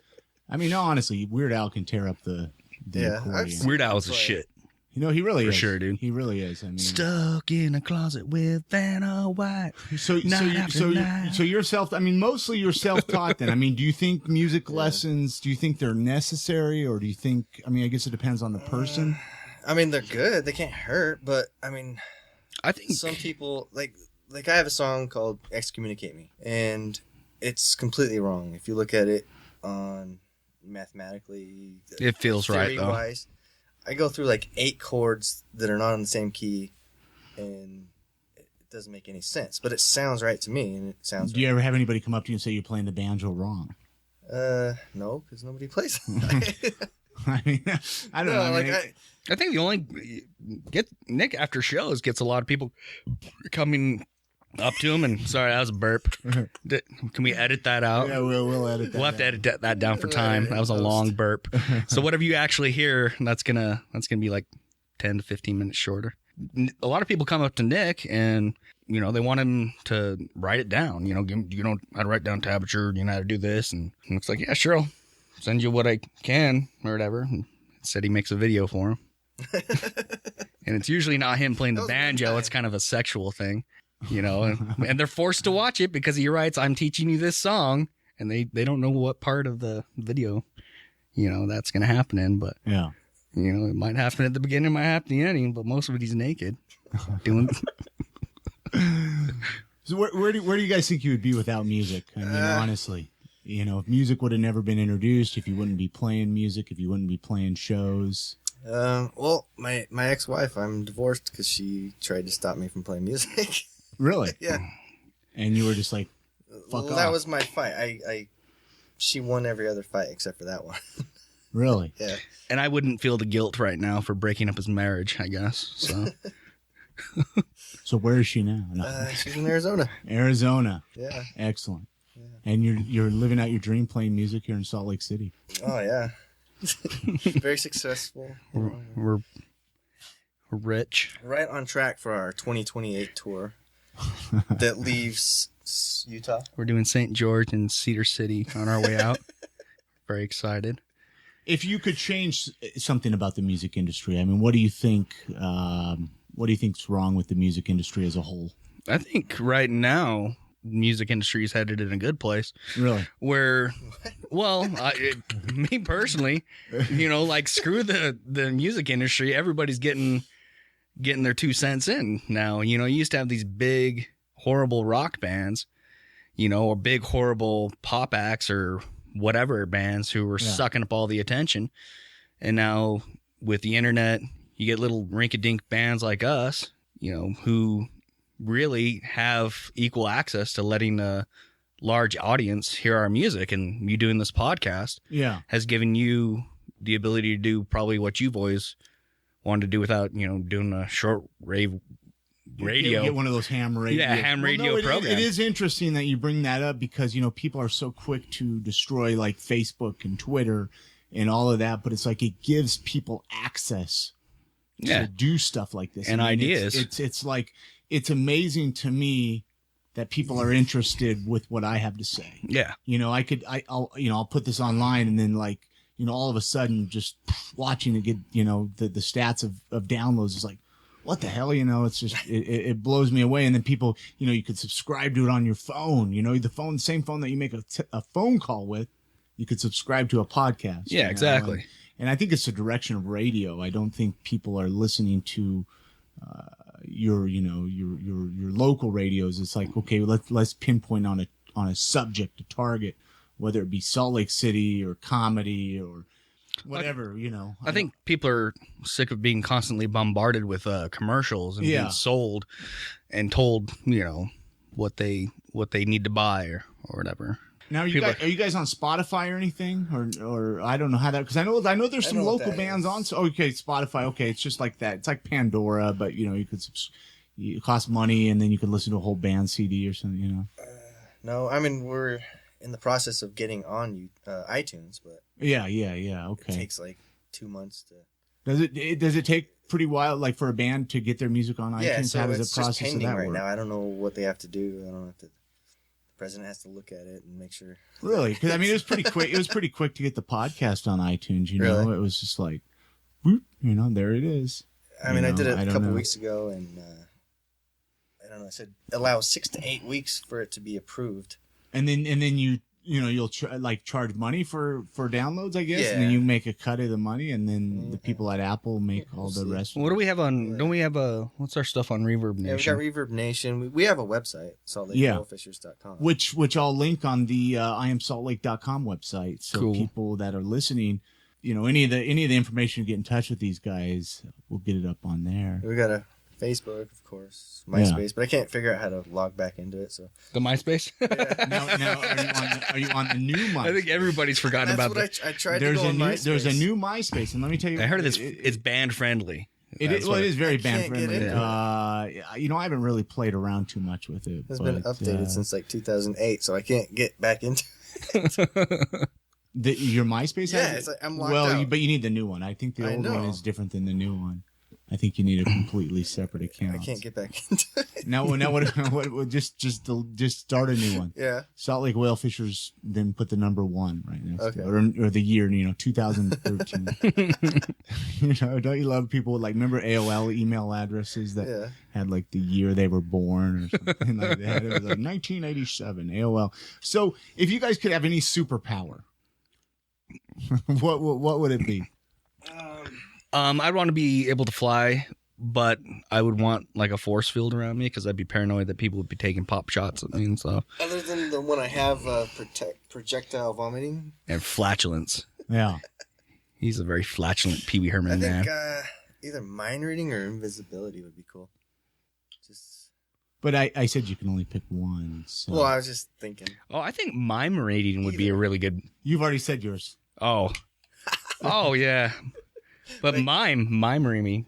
[SPEAKER 5] I mean, no, honestly, Weird Al can tear up the accordion.
[SPEAKER 2] Weird Al's a shit.
[SPEAKER 5] He really is.
[SPEAKER 2] For sure, dude.
[SPEAKER 5] He really is. I mean,
[SPEAKER 2] Stuck in a closet with Vanna White.
[SPEAKER 5] So you're self. I mean, mostly you're self-taught. Then, I mean, do you think music lessons? Do you think they're necessary, or do you think? I mean, I guess it depends on the person.
[SPEAKER 4] I mean, they're good. They can't hurt. But I mean,
[SPEAKER 2] I think
[SPEAKER 4] some people like I have a song called "Excommunicate Me," and it's completely wrong if you look at it on mathematically.
[SPEAKER 2] It feels right, though.
[SPEAKER 4] Theory-wise, I go through like 8 chords that are not on the same key, and it doesn't make any sense. But it sounds right to me, and it sounds.
[SPEAKER 5] Do you ever have anybody come up to you and say you're playing the banjo wrong?
[SPEAKER 4] No, because nobody plays it.
[SPEAKER 5] I mean, I don't know.
[SPEAKER 2] I think the only Nick after shows gets a lot of people coming up to him and sorry, that was a burp. Can we edit that out?
[SPEAKER 5] Yeah, we'll edit that.
[SPEAKER 2] We'll have to edit that down for time. That was a long burp. So whatever you actually hear, that's gonna be like 10 to 15 minutes shorter. A lot of people come up to Nick and they want him to write it down. You know how to write down tablature. You know how to do this, and Nick's like, yeah, sure, I'll send you what I can or whatever. And said he makes a video for him. And it's usually not him playing the banjo. It's kind of a sexual thing. And they're forced to watch it because he writes, I'm teaching you this song, and they don't know what part of the video, that's going to happen in, but
[SPEAKER 5] yeah,
[SPEAKER 2] it might happen at the beginning, it might happen at the ending, but most of it he's naked doing.
[SPEAKER 5] So where do you guys think you would be without music? I mean, honestly, if music would have never been introduced, if you wouldn't be playing music, if you wouldn't be playing shows.
[SPEAKER 4] Well, my ex-wife, I'm divorced because she tried to stop me from playing music.
[SPEAKER 5] Really?
[SPEAKER 4] Yeah.
[SPEAKER 5] And you were just like, fuck off.
[SPEAKER 4] That was my fight. She won every other fight except for that one.
[SPEAKER 5] Really?
[SPEAKER 4] Yeah.
[SPEAKER 2] And I wouldn't feel the guilt right now for breaking up his marriage, I guess. So.
[SPEAKER 5] So where is she now? No.
[SPEAKER 4] She's in Arizona.
[SPEAKER 5] Arizona.
[SPEAKER 4] Yeah.
[SPEAKER 5] Excellent. Yeah. And you're living out your dream playing music here in Salt Lake City.
[SPEAKER 4] Oh yeah. Very successful.
[SPEAKER 2] We're rich.
[SPEAKER 4] Right on track for our 2028 tour that leaves Utah.
[SPEAKER 2] We're doing St. George and Cedar City on our way out. Very excited.
[SPEAKER 5] If you could change something about the music industry, I mean, what do you think? What do you think's wrong with the music industry as a whole?
[SPEAKER 2] I think right now, the music industry is headed in a good place.
[SPEAKER 5] Really?
[SPEAKER 2] Where, well, me personally, like screw the music industry. Everybody's getting their 2 cents in now. You used to have these big, horrible rock bands, or big, horrible pop acts or whatever bands who were sucking up all the attention. And now with the internet, you get little rinky-dink bands like us, who really have equal access to letting a large audience hear our music. And you doing this podcast has given you the ability to do probably what you've always wanted to do without, doing a short rave radio.
[SPEAKER 5] Get one of those ham radio.
[SPEAKER 2] Yeah, ham radio programs.
[SPEAKER 5] It is interesting that you bring that up because, people are so quick to destroy like Facebook and Twitter and all of that. But it's like it gives people access to do stuff like this.
[SPEAKER 2] And ideas.
[SPEAKER 5] It's like, it's amazing to me that people are interested with what I have to say.
[SPEAKER 2] Yeah.
[SPEAKER 5] I'll put this online and then like, all of a sudden just watching it get, the stats of downloads is like, what the hell? It's just, it blows me away. And then people, you could subscribe to it on your phone, the same phone that you make a phone call with, you could subscribe to a podcast.
[SPEAKER 2] Yeah, exactly.
[SPEAKER 5] And I think it's the direction of radio. I don't think people are listening to, your local radios. It's like, okay, let's pinpoint on a subject to target, whether it be Salt Lake City or comedy or whatever,
[SPEAKER 2] I think people are sick of being constantly bombarded with commercials and being sold and told, what they need to buy or whatever.
[SPEAKER 5] Now, are you guys on Spotify or anything, or I don't know how that, because I know there's some local bands on. So okay, Spotify. Okay, it's just like that. It's like Pandora, but you could it costs money, and then you can listen to a whole band CD or something.
[SPEAKER 4] No, I mean we're in the process of getting on iTunes, but
[SPEAKER 5] yeah. Okay,
[SPEAKER 4] it takes like 2 months to.
[SPEAKER 5] Does it take pretty while, like for a band to get their music on iTunes?
[SPEAKER 4] Yeah, so
[SPEAKER 5] how does
[SPEAKER 4] it's
[SPEAKER 5] the process
[SPEAKER 4] just pending
[SPEAKER 5] of that
[SPEAKER 4] right
[SPEAKER 5] work?
[SPEAKER 4] now. I don't know what they have to do. I don't know if the president has to look at it and make sure.
[SPEAKER 5] Really? Because I mean, it was pretty quick. It was pretty quick to get the podcast on iTunes.
[SPEAKER 4] Really?
[SPEAKER 5] It was just like, whoop, there it is.
[SPEAKER 4] I mean, I did it a couple weeks ago, and I don't know. I said allow 6 to 8 weeks for it to be approved.
[SPEAKER 5] And then you you'll charge money for downloads, I guess,
[SPEAKER 4] Yeah.
[SPEAKER 5] and then you make a cut of the money, and then the people at Apple make all the rest.
[SPEAKER 2] What do we have on? Don't we have what's our stuff on Reverb
[SPEAKER 4] Yeah, we
[SPEAKER 2] Nation?
[SPEAKER 4] got Reverb Nation. We have a website, saltlakewhalefishers.com.
[SPEAKER 5] Which I'll link on the iamsaltlake.com website. So
[SPEAKER 2] Cool.
[SPEAKER 5] people that are listening, any of the information to get in touch with these guys, we'll get it up on there.
[SPEAKER 4] We got a Facebook, of course, MySpace, but I can't figure out how to log back into it. So
[SPEAKER 2] The MySpace.
[SPEAKER 5] Now are you on the new MySpace?
[SPEAKER 2] I think everybody's forgotten
[SPEAKER 4] that's
[SPEAKER 2] about
[SPEAKER 4] what
[SPEAKER 2] that.
[SPEAKER 4] I tried
[SPEAKER 5] there's
[SPEAKER 4] to go
[SPEAKER 5] a
[SPEAKER 4] on
[SPEAKER 5] new
[SPEAKER 4] MySpace.
[SPEAKER 5] there's a new MySpace, and let me tell you,
[SPEAKER 2] I heard it's band friendly.
[SPEAKER 5] It is very band
[SPEAKER 4] can't get
[SPEAKER 5] friendly.
[SPEAKER 4] into
[SPEAKER 5] I haven't really played around too much with it.
[SPEAKER 4] It's been updated since like 2008, so I can't get back into
[SPEAKER 5] your MySpace.
[SPEAKER 4] Yeah,
[SPEAKER 5] has it?
[SPEAKER 4] it's like I'm locked out.
[SPEAKER 5] But you need the new one. I think the
[SPEAKER 4] I
[SPEAKER 5] old one
[SPEAKER 4] know.
[SPEAKER 5] is different than the new one. I think you need a completely separate account.
[SPEAKER 4] I can't get back into it.
[SPEAKER 5] Now what? Just start a new one.
[SPEAKER 4] Yeah.
[SPEAKER 5] Salt Lake Whalefishers, then put the number 1 right next
[SPEAKER 4] Okay.
[SPEAKER 5] to it, or the year, 2013. Don't you love people with remember AOL email addresses that had like the year they were born or something like that? It was like 1987 AOL. So if you guys could have any superpower, what would it be?
[SPEAKER 2] I'd want to be able to fly, but I would want like a force field around me because I'd be paranoid that people would be taking pop shots at me and stuff.
[SPEAKER 4] Other than the one I have, projectile vomiting.
[SPEAKER 2] And flatulence.
[SPEAKER 5] Yeah.
[SPEAKER 2] He's a very flatulent Pee Wee
[SPEAKER 4] I
[SPEAKER 2] Herman man.
[SPEAKER 4] think either mind reading or invisibility would be cool.
[SPEAKER 5] But I said you can only pick one. So.
[SPEAKER 4] Well, I was just thinking.
[SPEAKER 2] Oh, I think mime reading would be a really good.
[SPEAKER 5] You've already said yours.
[SPEAKER 2] Oh, yeah. But mime reading,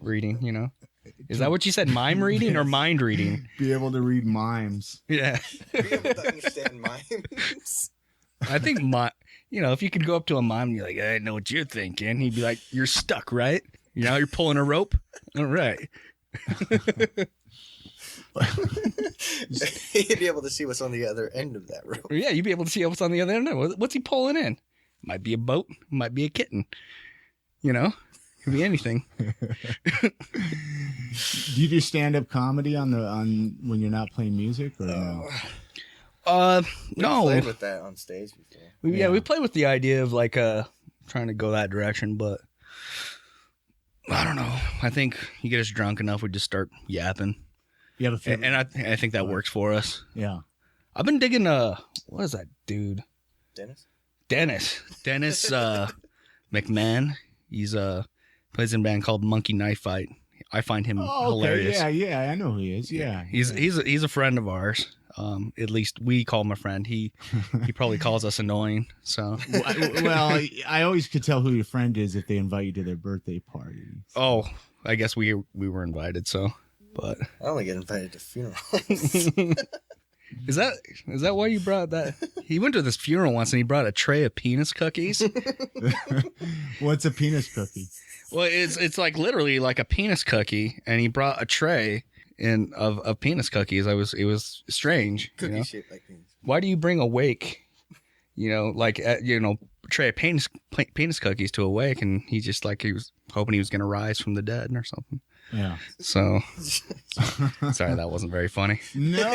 [SPEAKER 2] Is that what you said? Mime reading or mind reading?
[SPEAKER 5] Be able to read mimes.
[SPEAKER 2] Yeah.
[SPEAKER 4] Be able to understand mimes.
[SPEAKER 2] I think if you could go up to a mime and you're like, I know what you're thinking. He'd be like, you're stuck, right? You're pulling a rope? All right.
[SPEAKER 4] He'd be able to see what's on the other end of that rope.
[SPEAKER 2] Yeah, you'd be able to see what's on the other end. What's he pulling in? Might be a boat. Might be a kitten. Could be anything.
[SPEAKER 5] Do you do stand-up comedy on when you're not playing music or no?
[SPEAKER 2] No.
[SPEAKER 4] We played with that on stage before.
[SPEAKER 2] We played with the idea of trying to go that direction, but I don't know. I think you get us drunk enough, we just start yapping.
[SPEAKER 5] You have a favorite?
[SPEAKER 2] And I think that works for us.
[SPEAKER 5] Yeah.
[SPEAKER 2] I've been digging what is that dude? Dennis McMahon. He's plays in a band called Monkey Knife Fight. I find him hilarious.
[SPEAKER 5] Yeah, I know who he is. Yeah.
[SPEAKER 2] He's a friend of ours. At least we call him a friend. He probably calls us annoying. So
[SPEAKER 5] well, I always could tell who your friend is if they invite you to their birthday party. So.
[SPEAKER 2] Oh, I guess we were invited. So, but
[SPEAKER 4] I only get invited to funerals.
[SPEAKER 2] Is that why you brought that? He went to this funeral once and he brought a tray of penis cookies.
[SPEAKER 5] What's a penis cookie?
[SPEAKER 2] Well, it's like literally like a penis cookie, and he brought a tray of penis cookies. It was strange.
[SPEAKER 4] Cookie shaped like penis.
[SPEAKER 2] Why do you bring a wake? Tray of penis cookies to a wake, and he just he was hoping he was going to rise from the dead or something.
[SPEAKER 5] Yeah.
[SPEAKER 2] So sorry, that wasn't very funny.
[SPEAKER 5] No.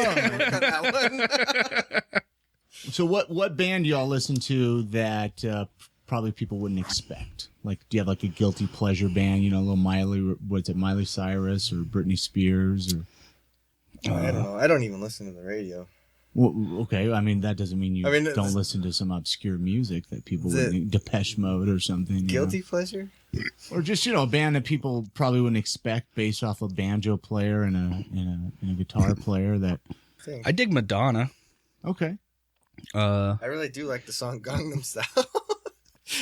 [SPEAKER 5] So what band do y'all listen to that probably people wouldn't expect? Like, do you have like a guilty pleasure band? A little Miley Cyrus or Britney Spears or?
[SPEAKER 4] I don't know. I don't even listen to the radio.
[SPEAKER 5] Well, okay. I mean, that doesn't mean you don't listen to some obscure music that people wouldn't, Depeche Mode or something.
[SPEAKER 4] Guilty pleasure?
[SPEAKER 5] Or just, a band that people probably wouldn't expect based off a banjo player and a guitar player that.
[SPEAKER 2] I dig Madonna.
[SPEAKER 5] Okay.
[SPEAKER 4] I really do like the song Gangnam Style.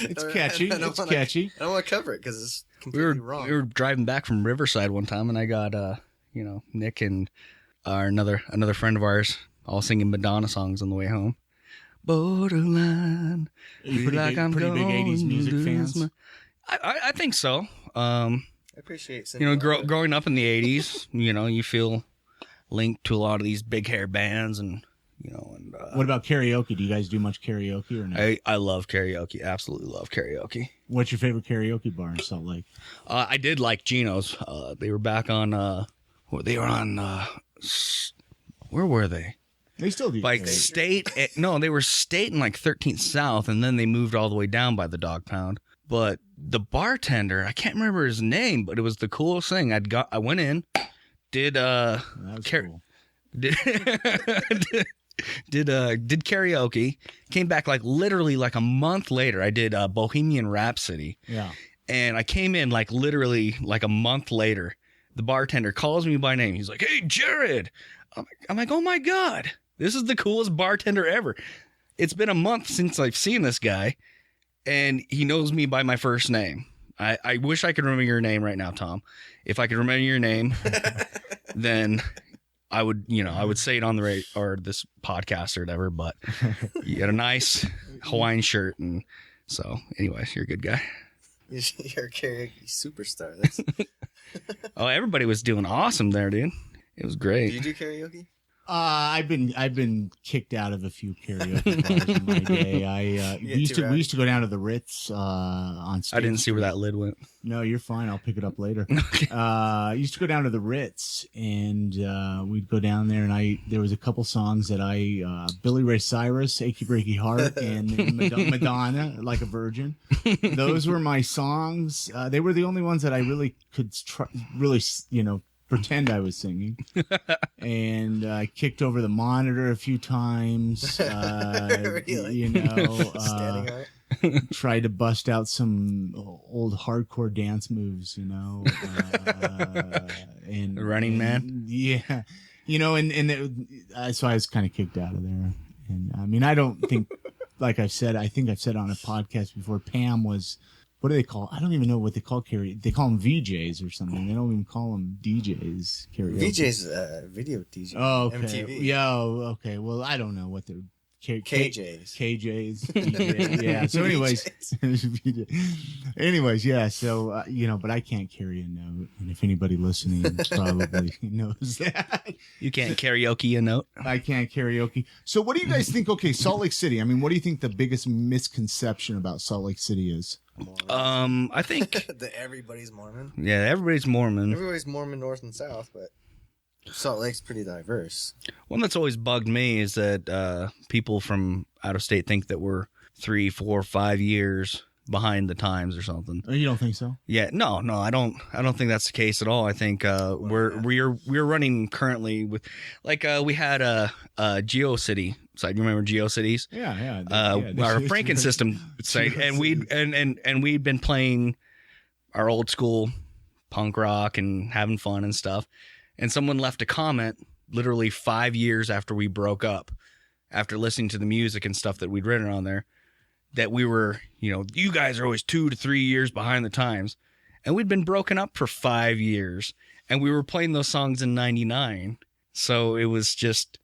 [SPEAKER 5] It's catchy. It's catchy.
[SPEAKER 4] I don't want to cover it because it's completely wrong.
[SPEAKER 2] We were driving back from Riverside one time, and I got Nick and another friend of ours all singing Madonna songs on the way home. Borderline.
[SPEAKER 5] Are you pretty big 80s music fans?
[SPEAKER 2] I think so.
[SPEAKER 4] I appreciate
[SPEAKER 2] growing up in the 80s, you feel linked to a lot of these big hair bands and
[SPEAKER 5] what about karaoke? Do you guys do much karaoke or not?
[SPEAKER 2] I love karaoke. Absolutely love karaoke.
[SPEAKER 5] What's your favorite karaoke bar in Salt Lake?
[SPEAKER 2] I did like Gino's. They were back on where were they?
[SPEAKER 5] They still do.
[SPEAKER 2] Like state, no, they were state in like 13th South, and then they moved all the way down by the dog pound. But the bartender, I can't remember his name, but it was the coolest thing. I went in, did
[SPEAKER 5] That was cool.
[SPEAKER 2] did did karaoke, came back like literally like a month later. I did Bohemian Rhapsody.
[SPEAKER 5] Yeah.
[SPEAKER 2] And I came in like literally like a month later. The bartender calls me by name. He's like, "Hey, Jared." I'm like, "Oh my God, this is the coolest bartender ever." It's been a month since I've seen this guy, and he knows me by my first name. I wish I could remember your name right now, Tom. If I could remember your name, then I would, I would say it on the radio or this podcast or whatever, but you had a nice Hawaiian shirt. And so anyways, you're a good guy.
[SPEAKER 4] You're a karaoke superstar. That's...
[SPEAKER 2] Oh, everybody was doing awesome there, dude. It was great.
[SPEAKER 4] Do you do karaoke?
[SPEAKER 5] I've been kicked out of a few karaoke bars in my day. We used to go down to the Ritz on stage.
[SPEAKER 2] I didn't see where that lid went.
[SPEAKER 5] No, you're fine. I'll pick it up later. I used to go down to the Ritz, and we'd go down there, and there was a couple songs that Billy Ray Cyrus, "Achy Breaky Heart," and Madonna, "Like a Virgin." Those were my songs. They were the only ones that I really could pretend I was singing. And I kicked over the monitor a few times.
[SPEAKER 4] Really? Standing art?
[SPEAKER 5] Tried to bust out some old hardcore dance moves, and
[SPEAKER 2] The Running Man?
[SPEAKER 5] Yeah. So I was kind of kicked out of there. And I mean, I don't think, like I think I've said on a podcast before, Pam was, what do they call? I don't even know what they call karaoke. They call them VJs or something. They don't even call them DJs. Karaoke.
[SPEAKER 4] VJs, video DJ.
[SPEAKER 5] Oh, okay.
[SPEAKER 4] MTV.
[SPEAKER 5] Yeah. Okay. Well, I don't know what they're.
[SPEAKER 4] KJs.
[SPEAKER 5] KJs. DJs. Yeah. So, anyways, yeah. So, but I can't carry a note, and if anybody listening probably knows that,
[SPEAKER 2] You can't karaoke a note?
[SPEAKER 5] I can't karaoke. So, what do you guys think? Okay, Salt Lake City. I mean, what do you think the biggest misconception about Salt Lake City is?
[SPEAKER 2] I think
[SPEAKER 4] That everybody's Mormon.
[SPEAKER 2] yeah, everybody's Mormon.
[SPEAKER 4] Everybody's Mormon north and south, but Salt Lake's pretty diverse.
[SPEAKER 2] One that's always bugged me is that people from out of state think that we're 3, 4, 5 years behind the times or something.
[SPEAKER 5] Oh, you don't think so?
[SPEAKER 2] Yeah, no, I don't think that's the case at all. I think we're running currently with we had a GeoCity site. You remember GeoCities?
[SPEAKER 5] Yeah.
[SPEAKER 2] Our Franken system site, and we'd been playing our old school punk rock and having fun and stuff. And someone left a comment literally 5 years after we broke up, after listening to the music and stuff that we'd written on there, that we were, you guys are always 2 to 3 years behind the times. And we'd been broken up for 5 years, and we were playing those songs in 99. So it was just,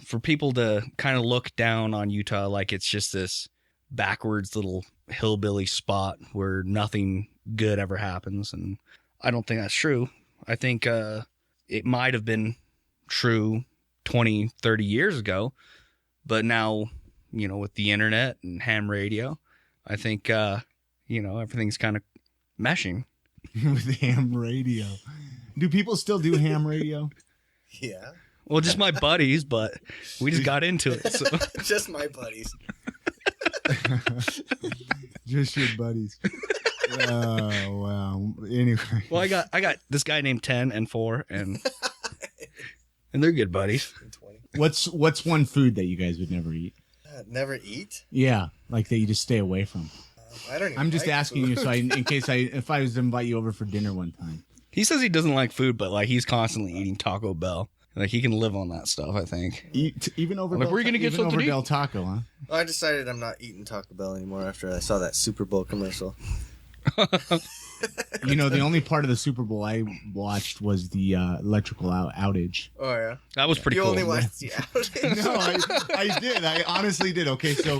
[SPEAKER 2] for people to kind of look down on Utah like it's just this backwards little hillbilly spot where nothing good ever happens. And I don't think that's true. I think it might have been true 20, 30 years ago, but now, with the internet and ham radio, I think, everything's kind of meshing.
[SPEAKER 5] With ham radio. Do people still do ham radio?
[SPEAKER 4] Yeah.
[SPEAKER 2] Well, just my buddies, but we just got into it. So.
[SPEAKER 4] Just my buddies.
[SPEAKER 5] Just your buddies. Oh, wow. Anyway.
[SPEAKER 2] Well, I got this guy named 10 and 4, and they're good buddies.
[SPEAKER 5] 20. What's one food that you guys would never eat?
[SPEAKER 4] Never eat?
[SPEAKER 5] Yeah, like that you just stay away from.
[SPEAKER 4] I don't even
[SPEAKER 5] I'm just
[SPEAKER 4] like
[SPEAKER 5] asking
[SPEAKER 4] food.
[SPEAKER 5] you, so if I was to invite you over for dinner one time.
[SPEAKER 2] He says he doesn't like food, but he's constantly eating Taco Bell. He can live on that stuff, I think.
[SPEAKER 5] Even over
[SPEAKER 2] Like, where are you gonna get something to eat?
[SPEAKER 5] Del Taco, huh?
[SPEAKER 4] Well, I decided I'm not eating Taco Bell anymore after I saw that Super Bowl commercial.
[SPEAKER 5] The only part of the Super Bowl I watched was the electrical outage.
[SPEAKER 4] Oh, yeah?
[SPEAKER 2] That was pretty
[SPEAKER 4] You
[SPEAKER 2] cool.
[SPEAKER 4] only watched the outage?
[SPEAKER 5] No, I did. I honestly did. Okay, so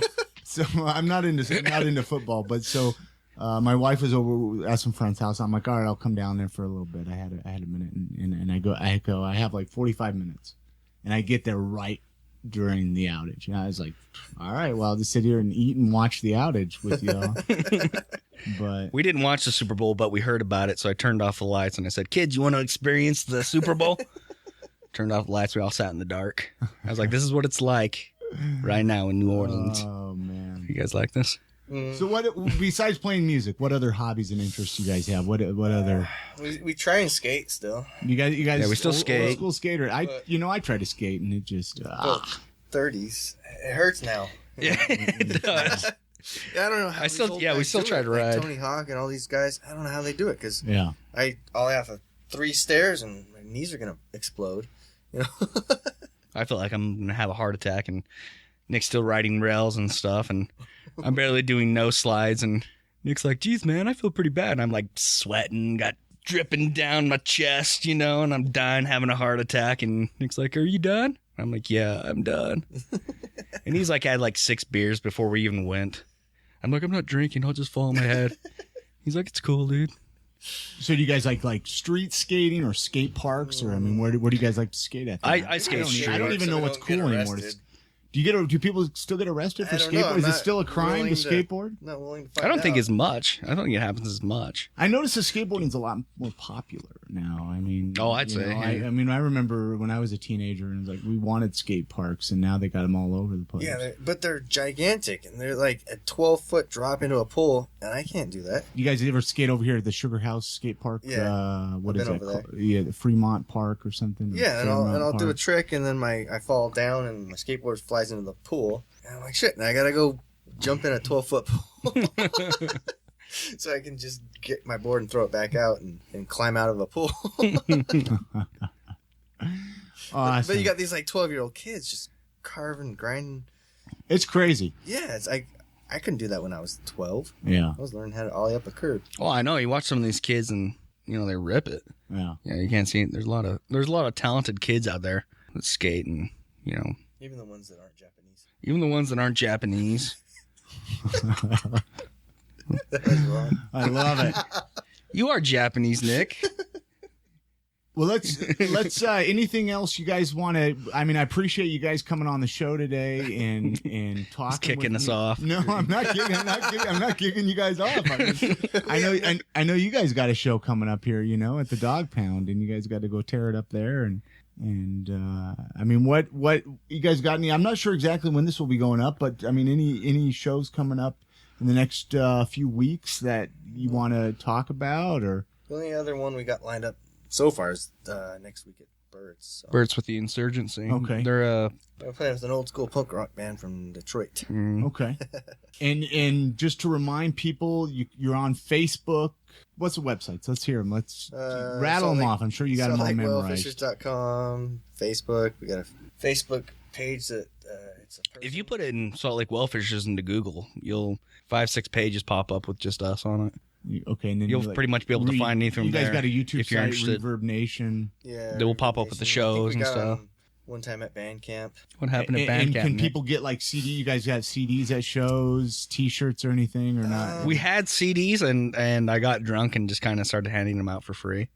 [SPEAKER 5] I'm not into football, but so my wife was over at some friend's house. I'm like, all right, I'll come down there for a little bit. I had a minute, and I have like 45 minutes, and I get there right during the outage. And I was like, all right, well, I'll just sit here and eat and watch the outage with y'all. But
[SPEAKER 2] we didn't watch the Super Bowl, but we heard about it, so I turned off the lights and I said, "Kids, you want to experience the Super Bowl?" Turned off the lights. We all sat in the dark. I was like, this is what it's like right now in New Orleans.
[SPEAKER 5] Oh man.
[SPEAKER 2] You guys like this?
[SPEAKER 5] So what besides playing music, what other hobbies and interests you guys have? What other
[SPEAKER 4] We try and skate still.
[SPEAKER 5] you guys
[SPEAKER 2] Yeah, we still skate.
[SPEAKER 5] Old school skater. I try to skate and it just
[SPEAKER 4] 30s. It hurts now.
[SPEAKER 2] Yeah, it does.
[SPEAKER 4] Yeah, I don't know how
[SPEAKER 2] we still try to ride.
[SPEAKER 4] Like Tony Hawk and all these guys. I don't know how they do it because
[SPEAKER 5] yeah.
[SPEAKER 4] I'll have 3 stairs and my knees are gonna explode. You know.
[SPEAKER 2] I feel like I'm gonna have a heart attack, and Nick's still riding rails and stuff, and I'm barely doing no slides, and Nick's like, geez, man, I feel pretty bad. And I'm like sweating, got dripping down my chest, and I'm dying, having a heart attack, and Nick's like, are you done? I'm like, yeah, I'm done. And he's like, I had like 6 beers before we even went. I'm like, I'm not drinking, I'll just fall on my head. He's like, it's cool, dude.
[SPEAKER 5] So do you guys like street skating or skate parks, or I mean, where do you guys like to skate at?
[SPEAKER 2] I skate
[SPEAKER 5] I don't even know what's cool anymore. Do people still get arrested for skateboard? Is it still a crime to skateboard?
[SPEAKER 4] Not willing to find
[SPEAKER 2] I don't think
[SPEAKER 4] out.
[SPEAKER 2] as much. I don't think it happens as much.
[SPEAKER 5] I noticed that skateboarding's a lot more popular now. I mean,
[SPEAKER 2] I'd say.
[SPEAKER 5] I mean, I remember when I was a teenager and like we wanted skate parks, and now they got them all over the place.
[SPEAKER 4] Yeah, but they're gigantic and they're like a 12-foot drop into a pool, and I can't do that.
[SPEAKER 5] You guys ever skate over here at the Sugar House Skate Park?
[SPEAKER 4] Yeah,
[SPEAKER 5] what
[SPEAKER 4] I've
[SPEAKER 5] is
[SPEAKER 4] been
[SPEAKER 5] that
[SPEAKER 4] over
[SPEAKER 5] called? Yeah, the Fremont Park or something.
[SPEAKER 4] Yeah, and
[SPEAKER 5] Fairmont
[SPEAKER 4] I'll do a
[SPEAKER 5] Park.
[SPEAKER 4] trick, and then I fall down, and my skateboard flies into the pool. And I'm like, shit, now I gotta go jump in a 12-foot pool. So I can just get my board and throw it back out and climb out of a pool.
[SPEAKER 5] Awesome.
[SPEAKER 4] But you got these like 12-year-old kids just carving, grinding.
[SPEAKER 5] It's crazy.
[SPEAKER 4] Yeah, it's like I couldn't do that when I was 12.
[SPEAKER 5] Yeah.
[SPEAKER 4] I was learning how to ollie up a curb.
[SPEAKER 2] Well, I know. You watch some of these kids, and they rip it.
[SPEAKER 5] Yeah.
[SPEAKER 2] Yeah, you can't see it. There's a lot of talented kids out there that skate, and
[SPEAKER 4] Even the ones that aren't Japanese.
[SPEAKER 2] even the ones that aren't Japanese.
[SPEAKER 4] That was wrong.
[SPEAKER 5] I love it.
[SPEAKER 2] You are Japanese, Nick.
[SPEAKER 5] Well, let's anything else you guys want to? I mean, I appreciate you guys coming on the show today and talking.
[SPEAKER 2] He's kicking
[SPEAKER 5] with
[SPEAKER 2] us
[SPEAKER 5] me.
[SPEAKER 2] off.
[SPEAKER 5] No, I'm not kicking. I'm not kicking you guys off. I know you guys got a show coming up here, at the Dog Pound, and you guys got to go tear it up there. And I mean, what you guys got? I'm not sure exactly when this will be going up, but I mean, any shows coming up in the next few weeks that you want to talk about, or
[SPEAKER 4] The only other one we got lined up so far is next week at Birds. So.
[SPEAKER 2] Birds with the Insurgency.
[SPEAKER 5] Okay.
[SPEAKER 2] They're
[SPEAKER 4] We're playing with an old school punk rock band from Detroit.
[SPEAKER 5] okay. And just to remind people, you're on Facebook. What's the websites? Let's hear them. Let's rattle them off. I'm sure you got them all memorized.
[SPEAKER 4] SaltLakeWhalefishers.com, Facebook. We got a Facebook page that it's a person.
[SPEAKER 2] if you put it in Salt Lake Whalefishers into Google, you'll 5-6 pages pop up with just us on it.
[SPEAKER 5] Okay, and then
[SPEAKER 2] You'll pretty much be able to find anything
[SPEAKER 5] You guys
[SPEAKER 2] there
[SPEAKER 5] got a YouTube
[SPEAKER 2] if you're
[SPEAKER 5] site,
[SPEAKER 2] interested.
[SPEAKER 5] Reverb Nation.
[SPEAKER 4] Yeah,
[SPEAKER 2] They will pop up with the shows and stuff.
[SPEAKER 4] One time at band camp.
[SPEAKER 2] What happened at
[SPEAKER 5] And
[SPEAKER 2] Bandcamp?
[SPEAKER 5] can
[SPEAKER 2] Nick?
[SPEAKER 5] people get like CD? You guys got CDs at shows, T-shirts, or anything, or not?
[SPEAKER 2] We had CDs, and I got drunk and just kind of started handing them out for free.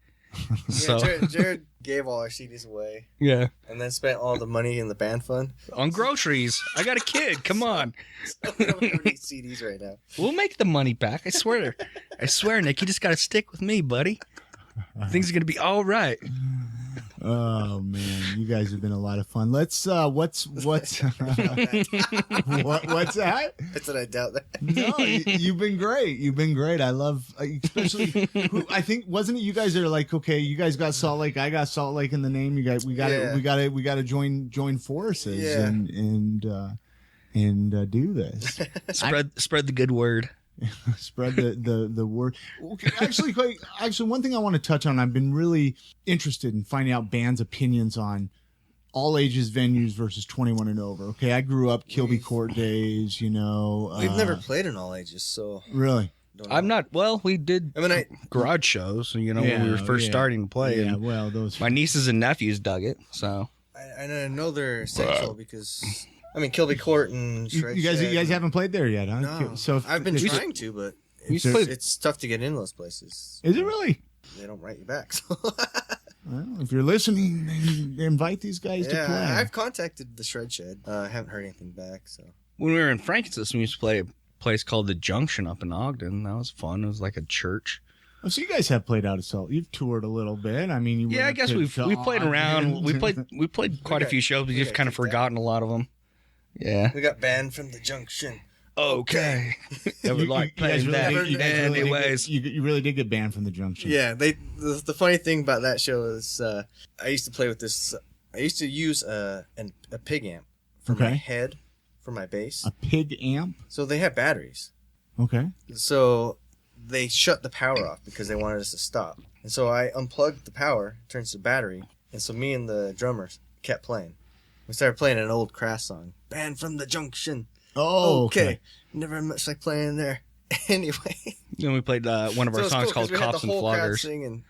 [SPEAKER 2] So
[SPEAKER 4] Yeah, Jared gave all our CDs away
[SPEAKER 2] yeah,
[SPEAKER 4] and then spent all the money in the band fund.
[SPEAKER 2] on groceries. I got a kid. Come on,
[SPEAKER 4] So we don't have any CDs right now.
[SPEAKER 2] we'll make the money back. I swear. I swear, Nick. You just got to stick with me, buddy. Things are gonna be all right.
[SPEAKER 5] Oh man, you guys have been a lot of fun. Let's what's what's that?
[SPEAKER 4] I said I doubt that.
[SPEAKER 5] No, you've been great. You've been great. I love, especially. I think wasn't it you guys that are like, okay, you guys got Salt Lake, I got Salt Lake in the name. You guys, we got
[SPEAKER 4] Yeah.
[SPEAKER 5] we got to join forces
[SPEAKER 4] Yeah.
[SPEAKER 5] and do this.
[SPEAKER 2] Spread the good word.
[SPEAKER 5] Spread the word. Okay, actually, one thing I want to touch on. I've been really interested in finding out bands' opinions on all ages venues versus 21 and over. Okay, I grew up Kilby Court days.
[SPEAKER 4] We've never played in all ages, so
[SPEAKER 5] Really.
[SPEAKER 4] don't know.
[SPEAKER 2] I'm not. Well, we did
[SPEAKER 4] I mean,
[SPEAKER 2] garage shows. When we were first starting to play.
[SPEAKER 5] Yeah,
[SPEAKER 2] And
[SPEAKER 5] well, those.
[SPEAKER 2] my nieces and nephews dug it. So
[SPEAKER 4] I know they're essential because Kilby Court and
[SPEAKER 5] You
[SPEAKER 4] Shred
[SPEAKER 5] guys
[SPEAKER 4] Shed.
[SPEAKER 5] haven't played there yet, huh?
[SPEAKER 4] No,
[SPEAKER 5] So
[SPEAKER 4] I've been
[SPEAKER 5] it's-
[SPEAKER 4] trying to, but
[SPEAKER 2] You
[SPEAKER 4] it's,
[SPEAKER 2] played-
[SPEAKER 4] it's tough to get in those places.
[SPEAKER 5] Is it really?
[SPEAKER 4] They don't write you back. So.
[SPEAKER 5] Well, if you're listening, then invite these guys to play.
[SPEAKER 4] Yeah, I've contacted the Shred Shed. I haven't heard anything back. So
[SPEAKER 2] when we were in Francis, we used to play a place called the Junction up in Ogden. That was fun. It was like a church.
[SPEAKER 5] Oh, so you guys have played out of Salt. You've toured a little bit. I mean,
[SPEAKER 2] Yeah, I guess we've played around. We played quite a few shows. We've just kind of forgotten a lot of them. Yeah.
[SPEAKER 4] We got banned from the Junction.
[SPEAKER 2] Okay. Never like playing that. Anyways.
[SPEAKER 5] You really did get banned from the Junction.
[SPEAKER 4] Yeah, the funny thing about that show is I used to play with this. I used to use a pig amp for my head, for my bass.
[SPEAKER 5] A pig amp?
[SPEAKER 4] So they have batteries.
[SPEAKER 5] Okay.
[SPEAKER 4] So they shut the power off because they wanted us to stop. And so I unplugged the power, turns to battery, and so me and the drummers kept playing. We started playing an old Crass song, Banned from the Junction.
[SPEAKER 5] Oh, okay.
[SPEAKER 4] Never much like playing there. Anyway.
[SPEAKER 2] Then we played one of our songs called Cops and Floggers.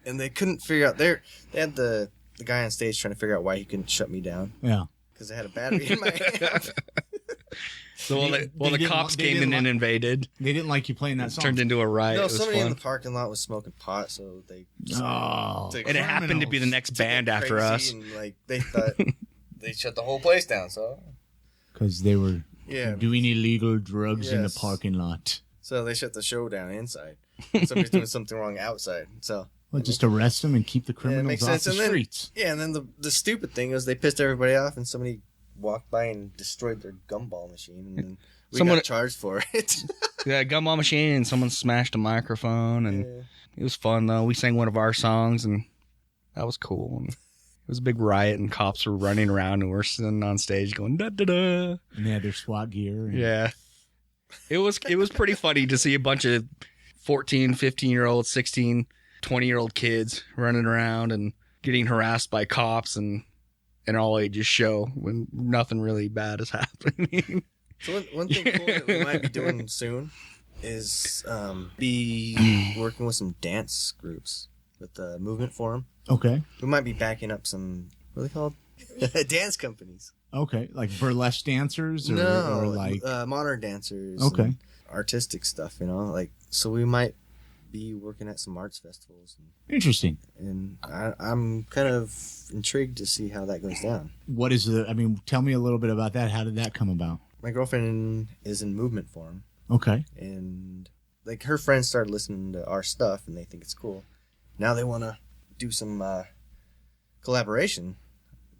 [SPEAKER 4] And they couldn't figure out. They had the guy on stage trying to figure out why he couldn't shut me down.
[SPEAKER 5] Yeah.
[SPEAKER 4] Because I had a battery in my hand.
[SPEAKER 2] So the cops came in and invaded.
[SPEAKER 5] They didn't like you playing that song.
[SPEAKER 2] Turned into a riot.
[SPEAKER 4] No,
[SPEAKER 2] it was
[SPEAKER 4] somebody
[SPEAKER 2] fun.
[SPEAKER 4] in the parking lot was smoking pot, so they.
[SPEAKER 5] Oh.
[SPEAKER 2] And it happened to be the next band after us.
[SPEAKER 4] And, like, they thought they shut the whole place down. So.
[SPEAKER 5] Because they were
[SPEAKER 4] Yeah.
[SPEAKER 5] doing illegal drugs in the
[SPEAKER 4] Yes.
[SPEAKER 5] parking lot.
[SPEAKER 4] So they shut the show down inside. Somebody's doing something wrong outside. So.
[SPEAKER 5] Well, just arrest them and keep the criminals
[SPEAKER 4] makes
[SPEAKER 5] off
[SPEAKER 4] sense.
[SPEAKER 5] the
[SPEAKER 4] And then-
[SPEAKER 5] streets.
[SPEAKER 4] Yeah, and then the stupid thing was they pissed everybody off, and somebody walked by and destroyed their gumball machine, and then we got charged for it.
[SPEAKER 2] Yeah, gumball machine, and someone smashed a microphone, and it was fun though. We sang one of our songs, and that was cool. And it was a big riot, and cops were running around, and we're sitting on stage going da da da.
[SPEAKER 5] And they had their SWAT gear. And...
[SPEAKER 2] Yeah, it was pretty funny to see a bunch of 14, 15-year-old, 16, 20-year-old kids running around and getting harassed by cops and an all-ages show when nothing really bad is happening.
[SPEAKER 4] So one thing cool that we might be doing soon is be working with some dance groups with the Movement Forum.
[SPEAKER 5] Okay.
[SPEAKER 4] We might be backing up some, what are they called? Dance companies.
[SPEAKER 5] Okay. Like burlesque dancers? Or, or like
[SPEAKER 4] modern dancers.
[SPEAKER 5] Okay.
[SPEAKER 4] And artistic stuff, you know? Like, so we might be working at some arts festivals.
[SPEAKER 5] Interesting.
[SPEAKER 4] And I'm kind of intrigued to see how that goes down.
[SPEAKER 5] What is tell me a little bit about that. How did that come about?
[SPEAKER 4] My girlfriend is in Movement Forum.
[SPEAKER 5] Okay.
[SPEAKER 4] And like her friends started listening to our stuff and they think it's cool. Now they want to do some collaboration